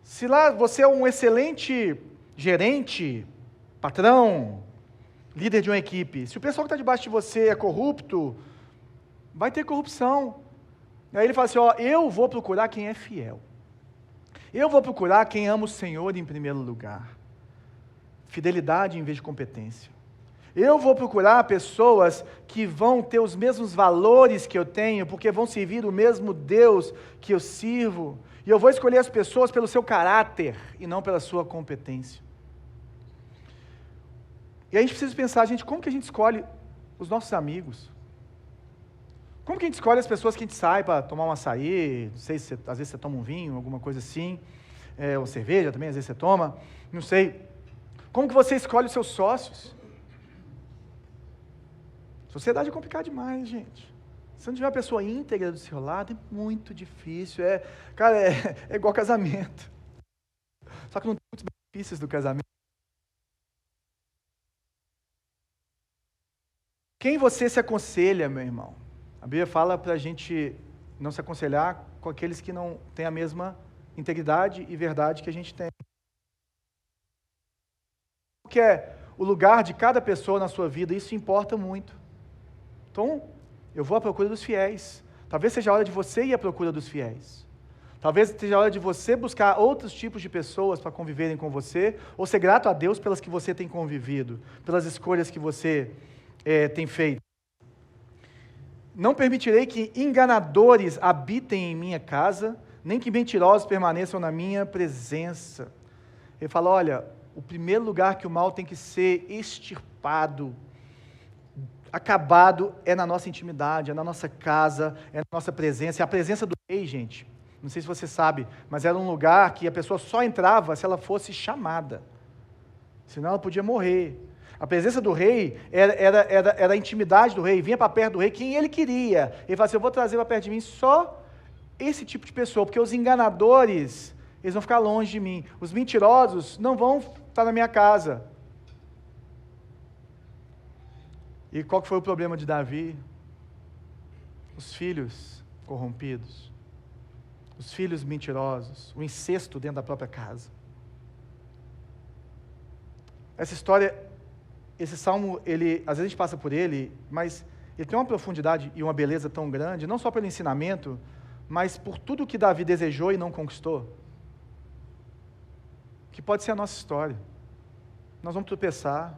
[SPEAKER 1] Se lá você é um excelente gerente, patrão, líder de uma equipe, se o pessoal que está debaixo de você é corrupto, vai ter corrupção. Aí ele fala assim, eu vou procurar quem é fiel. Eu vou procurar quem ama o Senhor em primeiro lugar. Fidelidade em vez de competência. Eu vou procurar pessoas que vão ter os mesmos valores que eu tenho, porque vão servir o mesmo Deus que eu sirvo. E eu vou escolher as pessoas pelo seu caráter e não pela sua competência. E a gente precisa pensar, gente, como que a gente escolhe os nossos amigos? Como que a gente escolhe as pessoas que a gente sai para tomar um açaí, não sei se às vezes você toma um vinho, alguma coisa assim, ou cerveja também, às vezes você toma, não sei. Como que você escolhe os seus sócios? Sociedade é complicado demais, gente. Se não tiver uma pessoa íntegra do seu lado, é muito difícil. Cara, é igual casamento. Só que não tem muitos benefícios do casamento. Quem você se aconselha, meu irmão? A Bíblia fala para a gente não se aconselhar com aqueles que não têm a mesma integridade e verdade que a gente tem. Que é o lugar de cada pessoa na sua vida, isso importa muito. Então, eu vou à procura dos fiéis. Talvez seja a hora de você ir à procura dos fiéis. Talvez seja a hora de você buscar outros tipos de pessoas para conviverem com você, ou ser grato a Deus pelas que você tem convivido, pelas escolhas que você tem feito. Não permitirei que enganadores habitem em minha casa, nem que mentirosos permaneçam na minha presença. Ele fala, olha, o primeiro lugar que o mal tem que ser extirpado, acabado, é na nossa intimidade, é na nossa casa, é na nossa presença. É a presença do rei, gente. Não sei se você sabe, mas era um lugar que a pessoa só entrava se ela fosse chamada. Senão ela podia morrer. A presença do rei era a intimidade do rei, vinha para perto do rei quem ele queria. Ele fala assim, eu vou trazer para perto de mim só esse tipo de pessoa, porque os enganadores, eles vão ficar longe de mim. Os mentirosos não vão estar na minha casa. E qual que foi o problema de Davi? Os filhos corrompidos, os filhos mentirosos, o incesto dentro da própria casa. Essa história, esse salmo, às vezes a gente passa por ele, mas ele tem uma profundidade e uma beleza tão grande, não só pelo ensinamento, mas por tudo que Davi desejou e não conquistou, que pode ser a nossa história. Nós vamos tropeçar,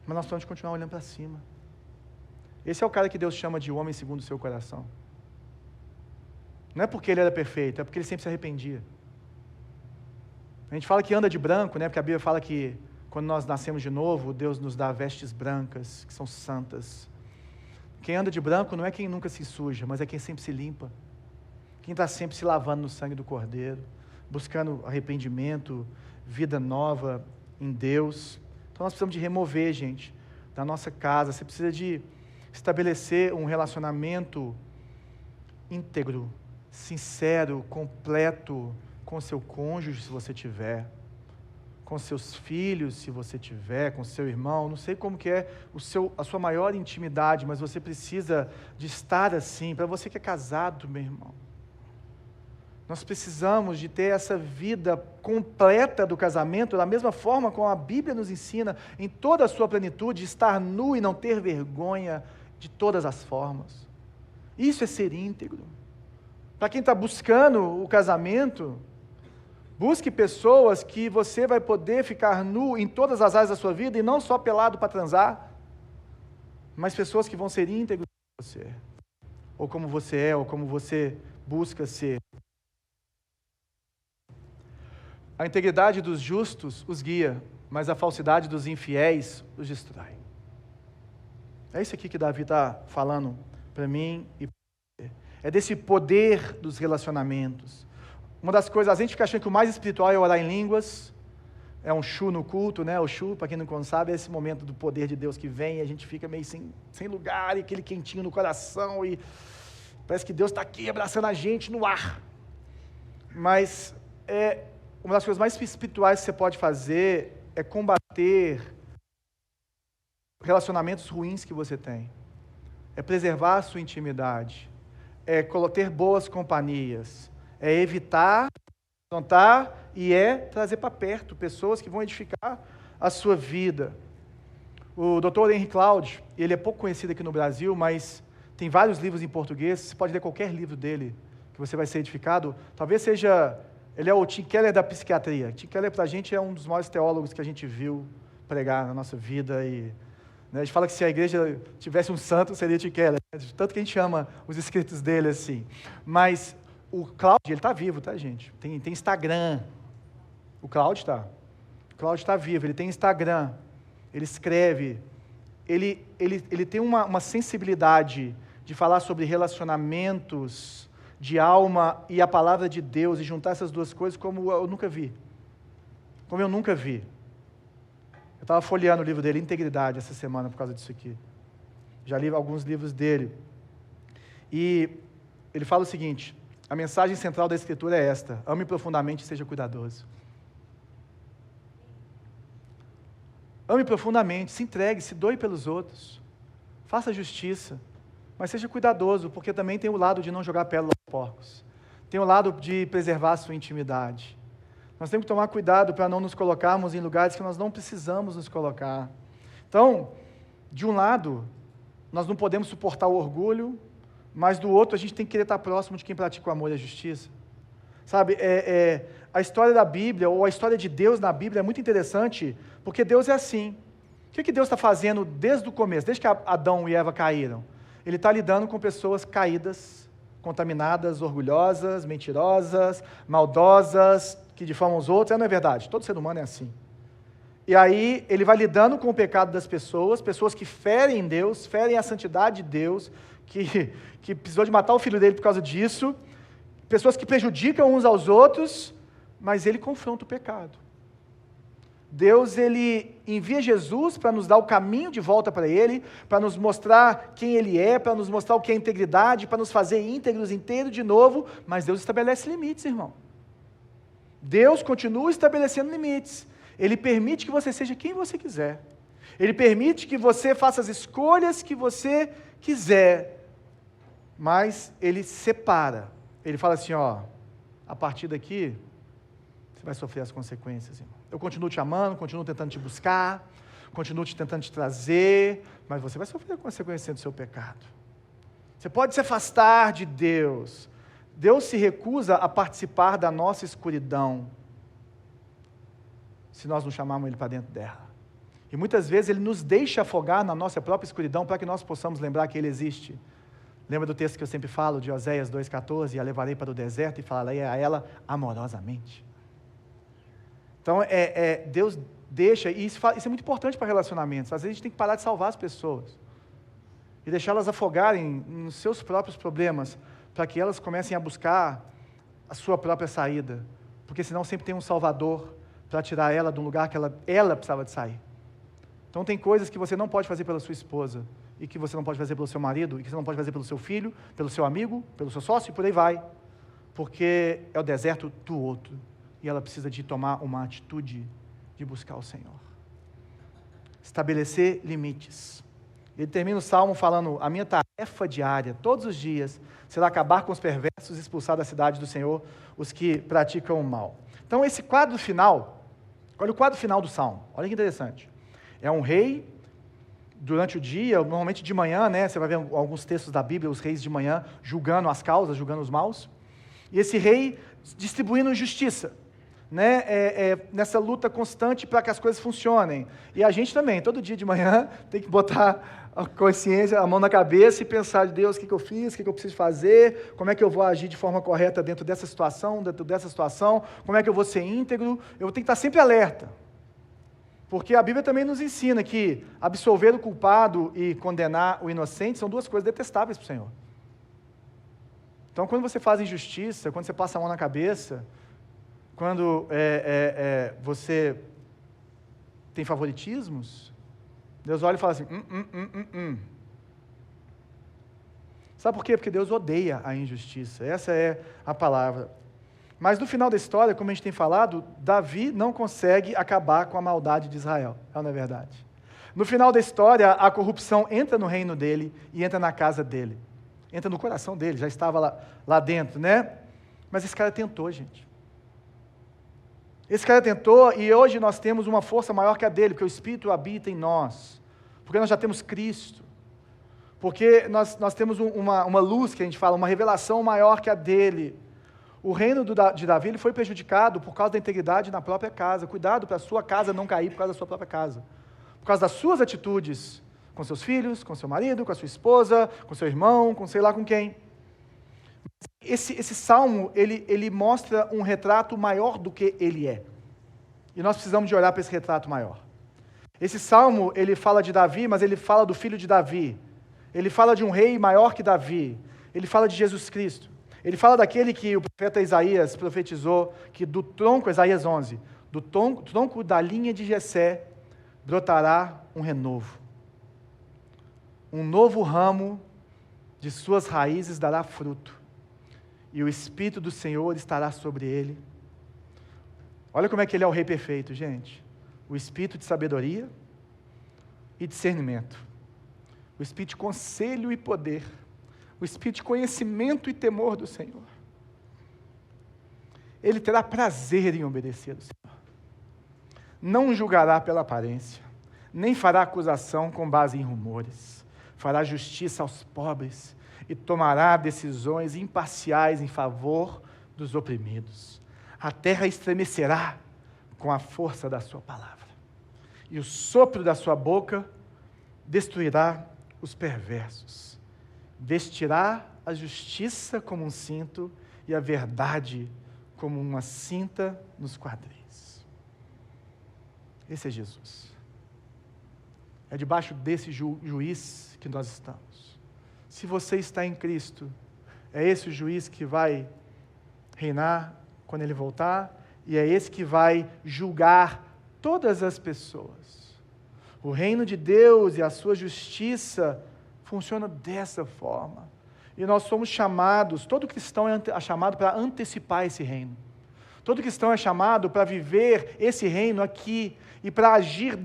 [SPEAKER 1] mas nós vamos continuar olhando para cima. Esse é o cara que Deus chama de homem segundo o seu coração. Não é porque ele era perfeito, é porque ele sempre se arrependia. A gente fala que anda de branco, né? Porque a Bíblia fala que quando nós nascemos de novo, Deus nos dá vestes brancas, que são santas. Quem anda de branco não é quem nunca se suja, mas é quem sempre se limpa. Quem está sempre se lavando no sangue do Cordeiro, buscando arrependimento, vida nova em Deus. Então nós precisamos de remover, gente, da nossa casa. Você precisa de estabelecer um relacionamento íntegro, sincero, completo, com seu cônjuge, se você tiver, com seus filhos, se você tiver, com seu irmão, não sei como que é a sua maior intimidade, mas você precisa de estar assim. Para você que é casado, meu irmão, nós precisamos de ter essa vida completa do casamento, da mesma forma como a Bíblia nos ensina, em toda a sua plenitude, estar nu e não ter vergonha de todas as formas. Isso é ser íntegro. Para quem está buscando o casamento, busque pessoas que você vai poder ficar nu em todas as áreas da sua vida, e não só pelado para transar, mas pessoas que vão ser íntegras com você, ou como você é, ou como você busca ser. A integridade dos justos os guia, mas a falsidade dos infiéis os destrói. É isso aqui que Davi está falando para mim e para você. É desse poder dos relacionamentos. Uma das coisas, a gente fica achando que o mais espiritual é orar em línguas, é um chu no culto, né? O chu, para quem não sabe, é esse momento do poder de Deus que vem, e a gente fica meio sem lugar, e aquele quentinho no coração, e parece que Deus está aqui abraçando a gente no ar. Mas uma das coisas mais espirituais que você pode fazer é combater relacionamentos ruins que você tem, é preservar a sua intimidade, é ter boas companhias, é evitar, confrontar e trazer para perto pessoas que vão edificar a sua vida. O Dr. Henry Cloud, ele é pouco conhecido aqui no Brasil, mas tem vários livros em português, você pode ler qualquer livro dele, que você vai ser edificado. Talvez seja, ele é o Tim Keller da psiquiatria. Tim Keller, para a gente, é um dos maiores teólogos que a gente viu pregar na nossa vida. E, né, a gente fala que se a igreja tivesse um santo, seria Tim Keller, tanto que a gente ama os escritos dele assim. Mas o Cláudio, ele está vivo, tá, gente? Tem Instagram. O Cláudio está vivo, ele tem Instagram, ele escreve, ele tem uma sensibilidade de falar sobre relacionamentos de alma e a palavra de Deus, e juntar essas duas coisas como eu nunca vi. Eu estava folheando o livro dele, Integridade, essa semana, por causa disso aqui. Já li alguns livros dele. E ele fala o seguinte: a mensagem central da Escritura é esta: ame profundamente e seja cuidadoso. Ame profundamente, se entregue, se doe pelos outros, faça justiça, mas seja cuidadoso, porque também tem o lado de não jogar pérola aos porcos, tem o lado de preservar a sua intimidade. Nós temos que tomar cuidado para não nos colocarmos em lugares que nós não precisamos nos colocar. Então, de um lado, nós não podemos suportar o orgulho, mas do outro a gente tem que querer estar próximo de quem pratica o amor e a justiça. Sabe, a história da Bíblia, ou a história de Deus na Bíblia é muito interessante, porque Deus é assim. O que Deus está fazendo desde o começo, desde que Adão e Eva caíram? Ele está lidando com pessoas caídas, contaminadas, orgulhosas, mentirosas, maldosas, que difamam os outros. Não é verdade, todo ser humano é assim. E aí ele vai lidando com o pecado das pessoas que ferem Deus, ferem a santidade de Deus, que precisou de matar o filho dele por causa disso, pessoas que prejudicam uns aos outros, mas ele confronta o pecado. Deus, ele envia Jesus para nos dar o caminho de volta para ele, para nos mostrar quem ele é, para nos mostrar o que é integridade, para nos fazer íntegros, inteiros de novo, mas Deus estabelece limites, irmão. Deus continua estabelecendo limites. Ele permite que você seja quem você quiser. Ele permite que você faça as escolhas que você quiser, mas ele separa. Ele fala assim, a partir daqui, você vai sofrer as consequências, irmão. Eu continuo te amando, continuo tentando te buscar, continuo tentando te trazer, mas você vai sofrer a consequência do seu pecado. Você pode se afastar de Deus. Deus se recusa a participar da nossa escuridão, se nós não chamarmos Ele para dentro dela. E muitas vezes Ele nos deixa afogar na nossa própria escuridão, para que nós possamos lembrar que Ele existe. Lembra do texto que eu sempre falo, de Oséias 2,14, e a levarei para o deserto e falarei a ela amorosamente. Então, Deus deixa, e isso é muito importante para relacionamentos. Às vezes a gente tem que parar de salvar as pessoas, e deixá-las afogarem nos seus próprios problemas, para que elas comecem a buscar a sua própria saída, porque senão sempre tem um salvador para tirar ela de um lugar que ela precisava de sair. Então tem coisas que você não pode fazer pela sua esposa, e que você não pode fazer pelo seu marido, e que você não pode fazer pelo seu filho, pelo seu amigo, pelo seu sócio, e por aí vai. porque é o deserto do outro, e ela precisa de tomar uma atitude de buscar o Senhor. Estabelecer limites. Ele termina o Salmo falando, a minha tarefa diária, todos os dias, será acabar com os perversos e expulsar da cidade do Senhor os que praticam o mal. Então esse quadro final, olha o quadro final do Salmo, olha que interessante. É um rei, durante o dia, normalmente de manhã, né, você vai ver alguns textos da Bíblia, os reis de manhã, julgando as causas, julgando os maus, e esse rei distribuindo justiça, né, nessa luta constante para que as coisas funcionem. E a gente também, todo dia de manhã, tem que botar a consciência, a mão na cabeça e pensar, Deus, o que eu fiz, o que eu preciso fazer, como é que eu vou agir de forma correta dentro dessa situação, como é que eu vou ser íntegro, eu tenho que estar sempre alerta. Porque a Bíblia também nos ensina que absolver o culpado e condenar o inocente são duas coisas detestáveis para o Senhor. Então, quando você faz injustiça, quando você passa a mão na cabeça, quando você tem favoritismos, Deus olha e fala assim, Sabe por quê? Porque Deus odeia a injustiça, essa é a palavra. Mas no final da história, como a gente tem falado, Davi não consegue acabar com a maldade de Israel, não é verdade? No final da história, a corrupção entra no reino dele e entra na casa dele, entra no coração dele, já estava lá dentro, né? Mas esse cara tentou, gente. Esse cara tentou e hoje nós temos uma força maior que a dele, porque o Espírito habita em nós, porque nós já temos Cristo, porque nós temos uma luz que a gente fala, uma revelação maior que a dele. O reino de Davi ele foi prejudicado por causa da integridade na própria casa. Cuidado para a sua casa não cair por causa da sua própria casa, por causa das suas atitudes com seus filhos, com seu marido, com a sua esposa, com seu irmão, com sei lá com quem. Esse salmo, ele mostra um retrato maior do que ele é. E nós precisamos de olhar para esse retrato maior. Esse salmo, ele fala de Davi, mas ele fala do filho de Davi. Ele fala de um rei maior que Davi. Ele fala de Jesus Cristo. Ele fala daquele que o profeta Isaías profetizou, que do tronco, Isaías 11, do tronco da linha de Jessé brotará um renovo. Um novo ramo de suas raízes dará fruto. E o Espírito do Senhor estará sobre ele. Olha como é que ele é o rei perfeito, gente. O Espírito de sabedoria e discernimento. O Espírito de conselho e poder. O Espírito de conhecimento e temor do Senhor. Ele terá prazer em obedecer ao Senhor. Não julgará pela aparência, nem fará acusação com base em rumores. Fará justiça aos pobres e tomará decisões imparciais em favor dos oprimidos. A terra estremecerá com a força da sua palavra. E o sopro da sua boca destruirá os perversos. Vestirá a justiça como um cinto e a verdade como uma cinta nos quadris. Esse é Jesus. É debaixo desse juiz que nós estamos. Se você está em Cristo, é esse o juiz que vai reinar quando ele voltar, e é esse que vai julgar todas as pessoas. O reino de Deus e a sua justiça funciona dessa forma. E nós somos chamados, todo cristão é chamado para antecipar esse reino. Todo cristão é chamado para viver esse reino aqui e para agir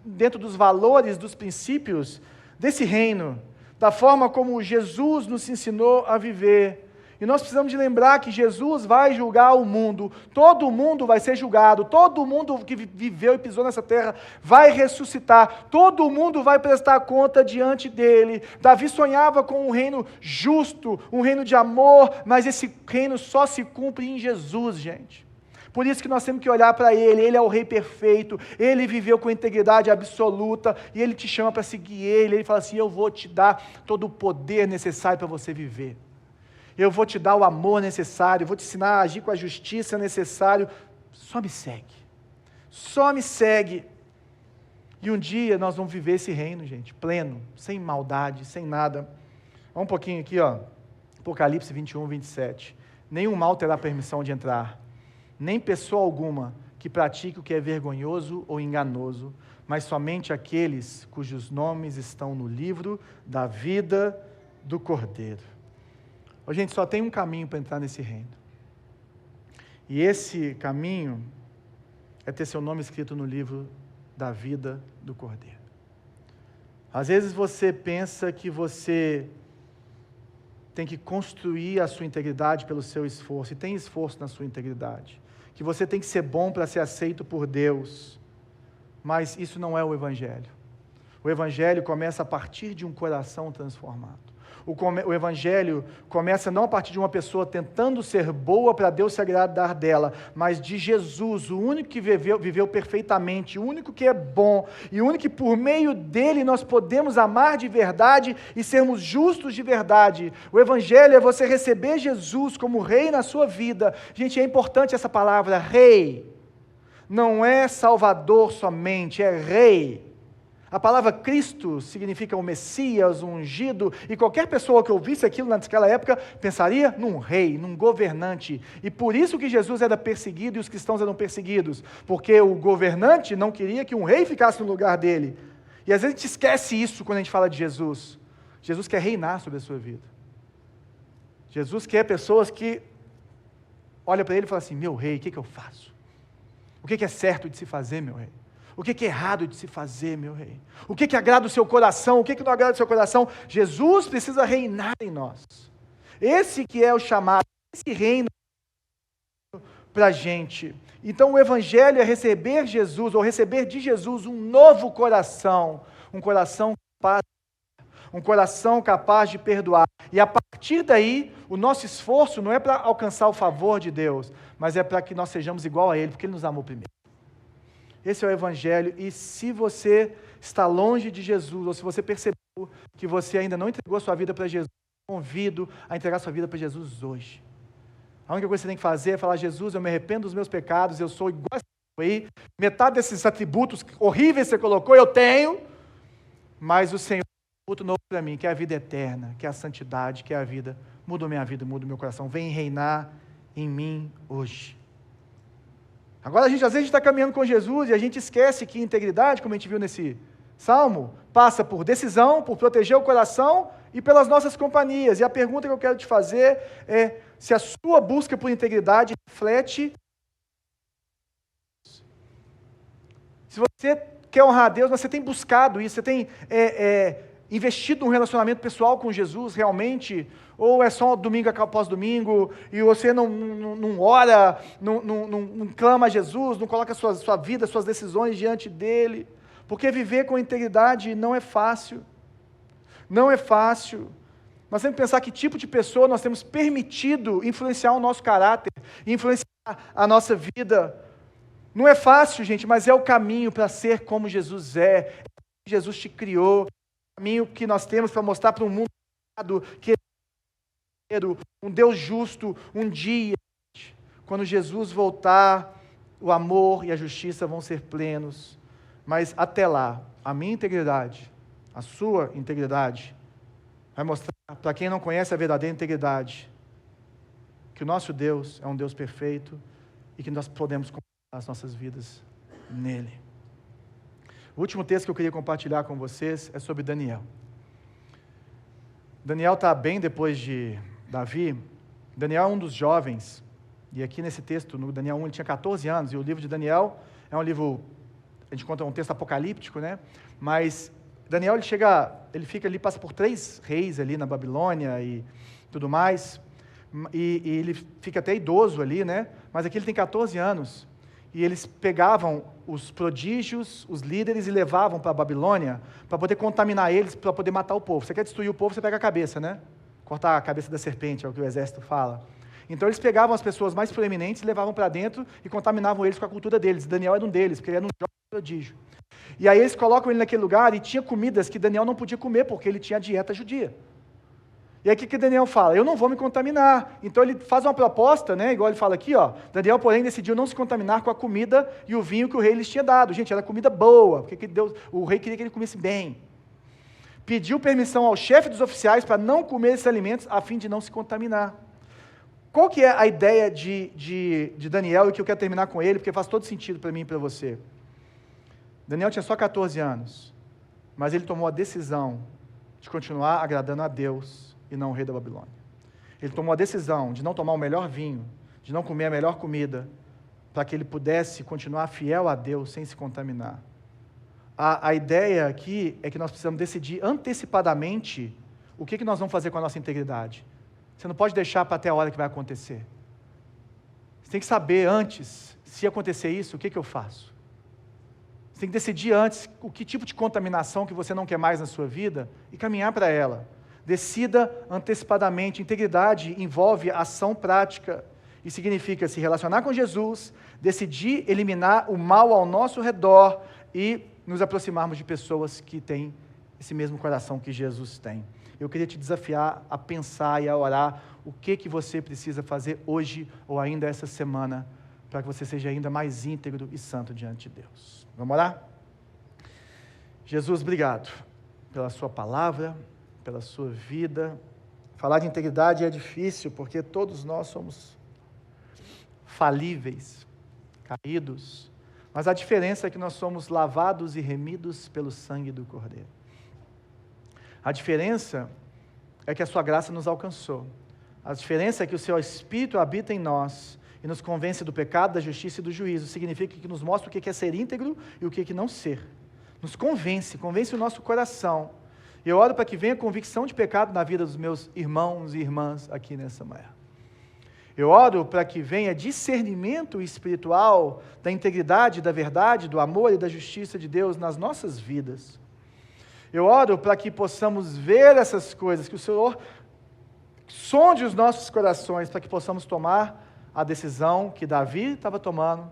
[SPEAKER 1] dentro dos valores, dos princípios desse reino, da forma como Jesus nos ensinou a viver. E nós precisamos de lembrar que Jesus vai julgar o mundo, todo mundo vai ser julgado, todo mundo que viveu e pisou nessa terra vai ressuscitar, todo mundo vai prestar conta diante dele. Davi sonhava com um reino justo, um reino de amor, mas esse reino só se cumpre em Jesus, gente. Por isso que nós temos que olhar para ele é o rei perfeito, ele viveu com integridade absoluta, e ele te chama para seguir ele fala assim, eu vou te dar todo o poder necessário para você viver. Eu vou te dar o amor necessário, vou te ensinar a agir com a justiça necessária. Só me segue. Só me segue. E um dia nós vamos viver esse reino, gente, pleno, sem maldade, sem nada. Olha um pouquinho aqui, ó. Apocalipse 21, 27. Nenhum mal terá permissão de entrar, nem pessoa alguma que pratique o que é vergonhoso ou enganoso, mas somente aqueles cujos nomes estão no livro da vida do Cordeiro. Ô, gente, só tem um caminho para entrar nesse reino. E esse caminho é ter seu nome escrito no livro da vida do Cordeiro. Às vezes você pensa que você tem que construir a sua integridade pelo seu esforço, e tem esforço na sua integridade, que você tem que ser bom para ser aceito por Deus, mas isso não é o Evangelho. O Evangelho começa a partir de um coração transformado. O Evangelho começa não a partir de uma pessoa tentando ser boa para Deus se agradar dela, mas de Jesus, o único que viveu perfeitamente, o único que é bom, e o único que por meio dele nós podemos amar de verdade e sermos justos de verdade. O Evangelho é você receber Jesus como rei na sua vida. Gente, é importante essa palavra, rei. Não é salvador somente, é rei. A palavra Cristo significa o Messias, o ungido, e qualquer pessoa que ouvisse aquilo naquela época pensaria num rei, num governante. E por isso que Jesus era perseguido e os cristãos eram perseguidos, porque o governante não queria que um rei ficasse no lugar dele. E às vezes a gente esquece isso quando a gente fala de Jesus. Jesus quer reinar sobre a sua vida. Jesus quer pessoas que olham para ele e falam assim: meu rei, o que eu faço? O que é certo de se fazer, meu rei? O que é errado de se fazer, meu rei? O que agrada o seu coração? O que não agrada o seu coração? Jesus precisa reinar em nós. Esse que é o chamado, esse reino para a gente. Então o Evangelho é receber Jesus, ou receber de Jesus um novo coração, um coração capaz de perdoar. E a partir daí, o nosso esforço não é para alcançar o favor de Deus, mas é para que nós sejamos igual a Ele, porque Ele nos amou primeiro. Esse é o Evangelho, e se você está longe de Jesus, ou se você percebeu que você ainda não entregou sua vida para Jesus, convido a entregar sua vida para Jesus hoje. A única coisa que você tem que fazer é falar: Jesus, eu me arrependo dos meus pecados, eu sou igual a esse aí, metade desses atributos horríveis que você colocou, eu tenho, mas o Senhor tem um atributo novo para mim, que é a vida eterna, que é a santidade, que é a vida. Muda a minha vida, muda o meu coração, vem reinar em mim hoje. Agora, às vezes a gente está caminhando com Jesus e a gente esquece que integridade, como a gente viu nesse salmo, passa por decisão, por proteger o coração e pelas nossas companhias. E a pergunta que eu quero te fazer é se a sua busca por integridade reflete. Se você quer honrar a Deus, você tem buscado isso, você tem investido num relacionamento pessoal com Jesus realmente, ou é só domingo após domingo, e você não ora, não clama a Jesus, não coloca sua vida, suas decisões diante dele, porque viver com integridade não é fácil, não é fácil. Nós temos que pensar que tipo de pessoa nós temos permitido influenciar o nosso caráter, influenciar a nossa vida. Não é fácil, gente, mas é o caminho para ser como Jesus é. Jesus te criou, o caminho que nós temos para mostrar para um mundo que um Deus justo. Um dia, quando Jesus voltar, o amor e a justiça vão ser plenos, mas até lá, a minha integridade, a sua integridade, vai mostrar para quem não conhece a verdadeira integridade, que o nosso Deus é um Deus perfeito e que nós podemos confiar as nossas vidas nele. O último texto que eu queria compartilhar com vocês é sobre Daniel. Daniel está bem depois de Davi. Daniel é um dos jovens, e aqui nesse texto, no Daniel 1, ele tinha 14 anos, e o livro de Daniel é um livro, a gente conta um texto apocalíptico, né? Mas Daniel, ele fica ali, passa por 3 reis ali na Babilônia e tudo mais, e ele fica até idoso ali, né? Mas aqui ele tem 14 anos, e eles pegavam os prodígios, os líderes, e levavam para a Babilônia, para poder contaminar eles, para poder matar o povo. Você quer destruir o povo, você pega a cabeça, né? Cortar a cabeça da serpente, é o que o exército fala. Então eles pegavam as pessoas mais proeminentes, levavam para dentro e contaminavam eles com a cultura deles. Daniel era um deles, porque ele era um jovem prodígio. E aí eles colocam ele naquele lugar, e tinha comidas que Daniel não podia comer, porque ele tinha a dieta judia. E aí o que Daniel fala? Eu não vou me contaminar. Então ele faz uma proposta, né, igual ele fala aqui, ó. Daniel, porém, decidiu não se contaminar com a comida e o vinho que o rei lhes tinha dado. Gente, era comida boa, porque o rei queria que ele comesse bem. Pediu permissão ao chefe dos oficiais para não comer esses alimentos, a fim de não se contaminar. Qual que é a ideia de Daniel, e que eu quero terminar com ele, porque faz todo sentido para mim e para você. Daniel tinha só 14 anos, mas ele tomou a decisão de continuar agradando a Deus e não o rei da Babilônia. Ele tomou a decisão de não tomar o melhor vinho, de não comer a melhor comida, para que ele pudesse continuar fiel a Deus sem se contaminar. A ideia aqui é que nós precisamos decidir antecipadamente o que nós vamos fazer com a nossa integridade. Você não pode deixar para até a hora que vai acontecer. Você tem que saber antes, se acontecer isso, o que eu faço. Você tem que decidir antes o que tipo de contaminação que você não quer mais na sua vida e caminhar para ela. Decida antecipadamente. Integridade envolve ação prática e significa se relacionar com Jesus, decidir eliminar o mal ao nosso redor e nos aproximarmos de pessoas que têm esse mesmo coração que Jesus tem. Eu queria te desafiar a pensar e a orar o que você precisa fazer hoje ou ainda essa semana para que você seja ainda mais íntegro e santo diante de Deus. Vamos orar? Jesus, obrigado pela sua palavra, pela sua vida. Falar de integridade é difícil porque todos nós somos falíveis, caídos, mas a diferença é que nós somos lavados e remidos pelo sangue do Cordeiro. A diferença é que a sua graça nos alcançou. A diferença é que o seu Espírito habita em nós e nos convence do pecado, da justiça e do juízo. Significa que nos mostra o que é ser íntegro e o que é não ser. Nos convence o nosso coração. E eu oro para que venha convicção de pecado na vida dos meus irmãos e irmãs aqui nessa manhã. Eu oro para que venha discernimento espiritual da integridade, da verdade, do amor e da justiça de Deus nas nossas vidas. Eu oro para que possamos ver essas coisas, que o Senhor sonde os nossos corações, para que possamos tomar a decisão que Davi estava tomando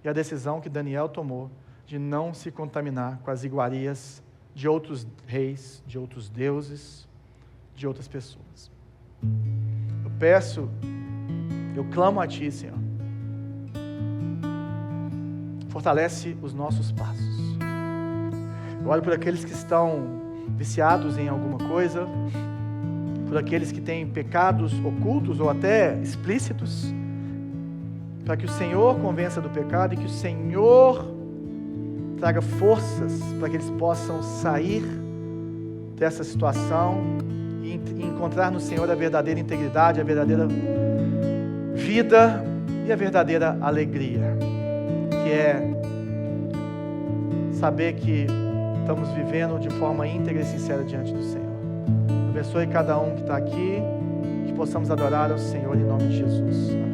[SPEAKER 1] e a decisão que Daniel tomou, de não se contaminar com as iguarias de outros reis, de outros deuses, de outras pessoas. Eu clamo a Ti, Senhor. Fortalece os nossos passos. Eu oro por aqueles que estão viciados em alguma coisa, por aqueles que têm pecados ocultos ou até explícitos, para que o Senhor convença do pecado e que o Senhor traga forças para que eles possam sair dessa situação e encontrar no Senhor a verdadeira integridade, a verdadeira vida e a verdadeira alegria, que é saber que estamos vivendo de forma íntegra e sincera diante do Senhor. Abençoe cada um que está aqui, que possamos adorar ao Senhor em nome de Jesus. Amém.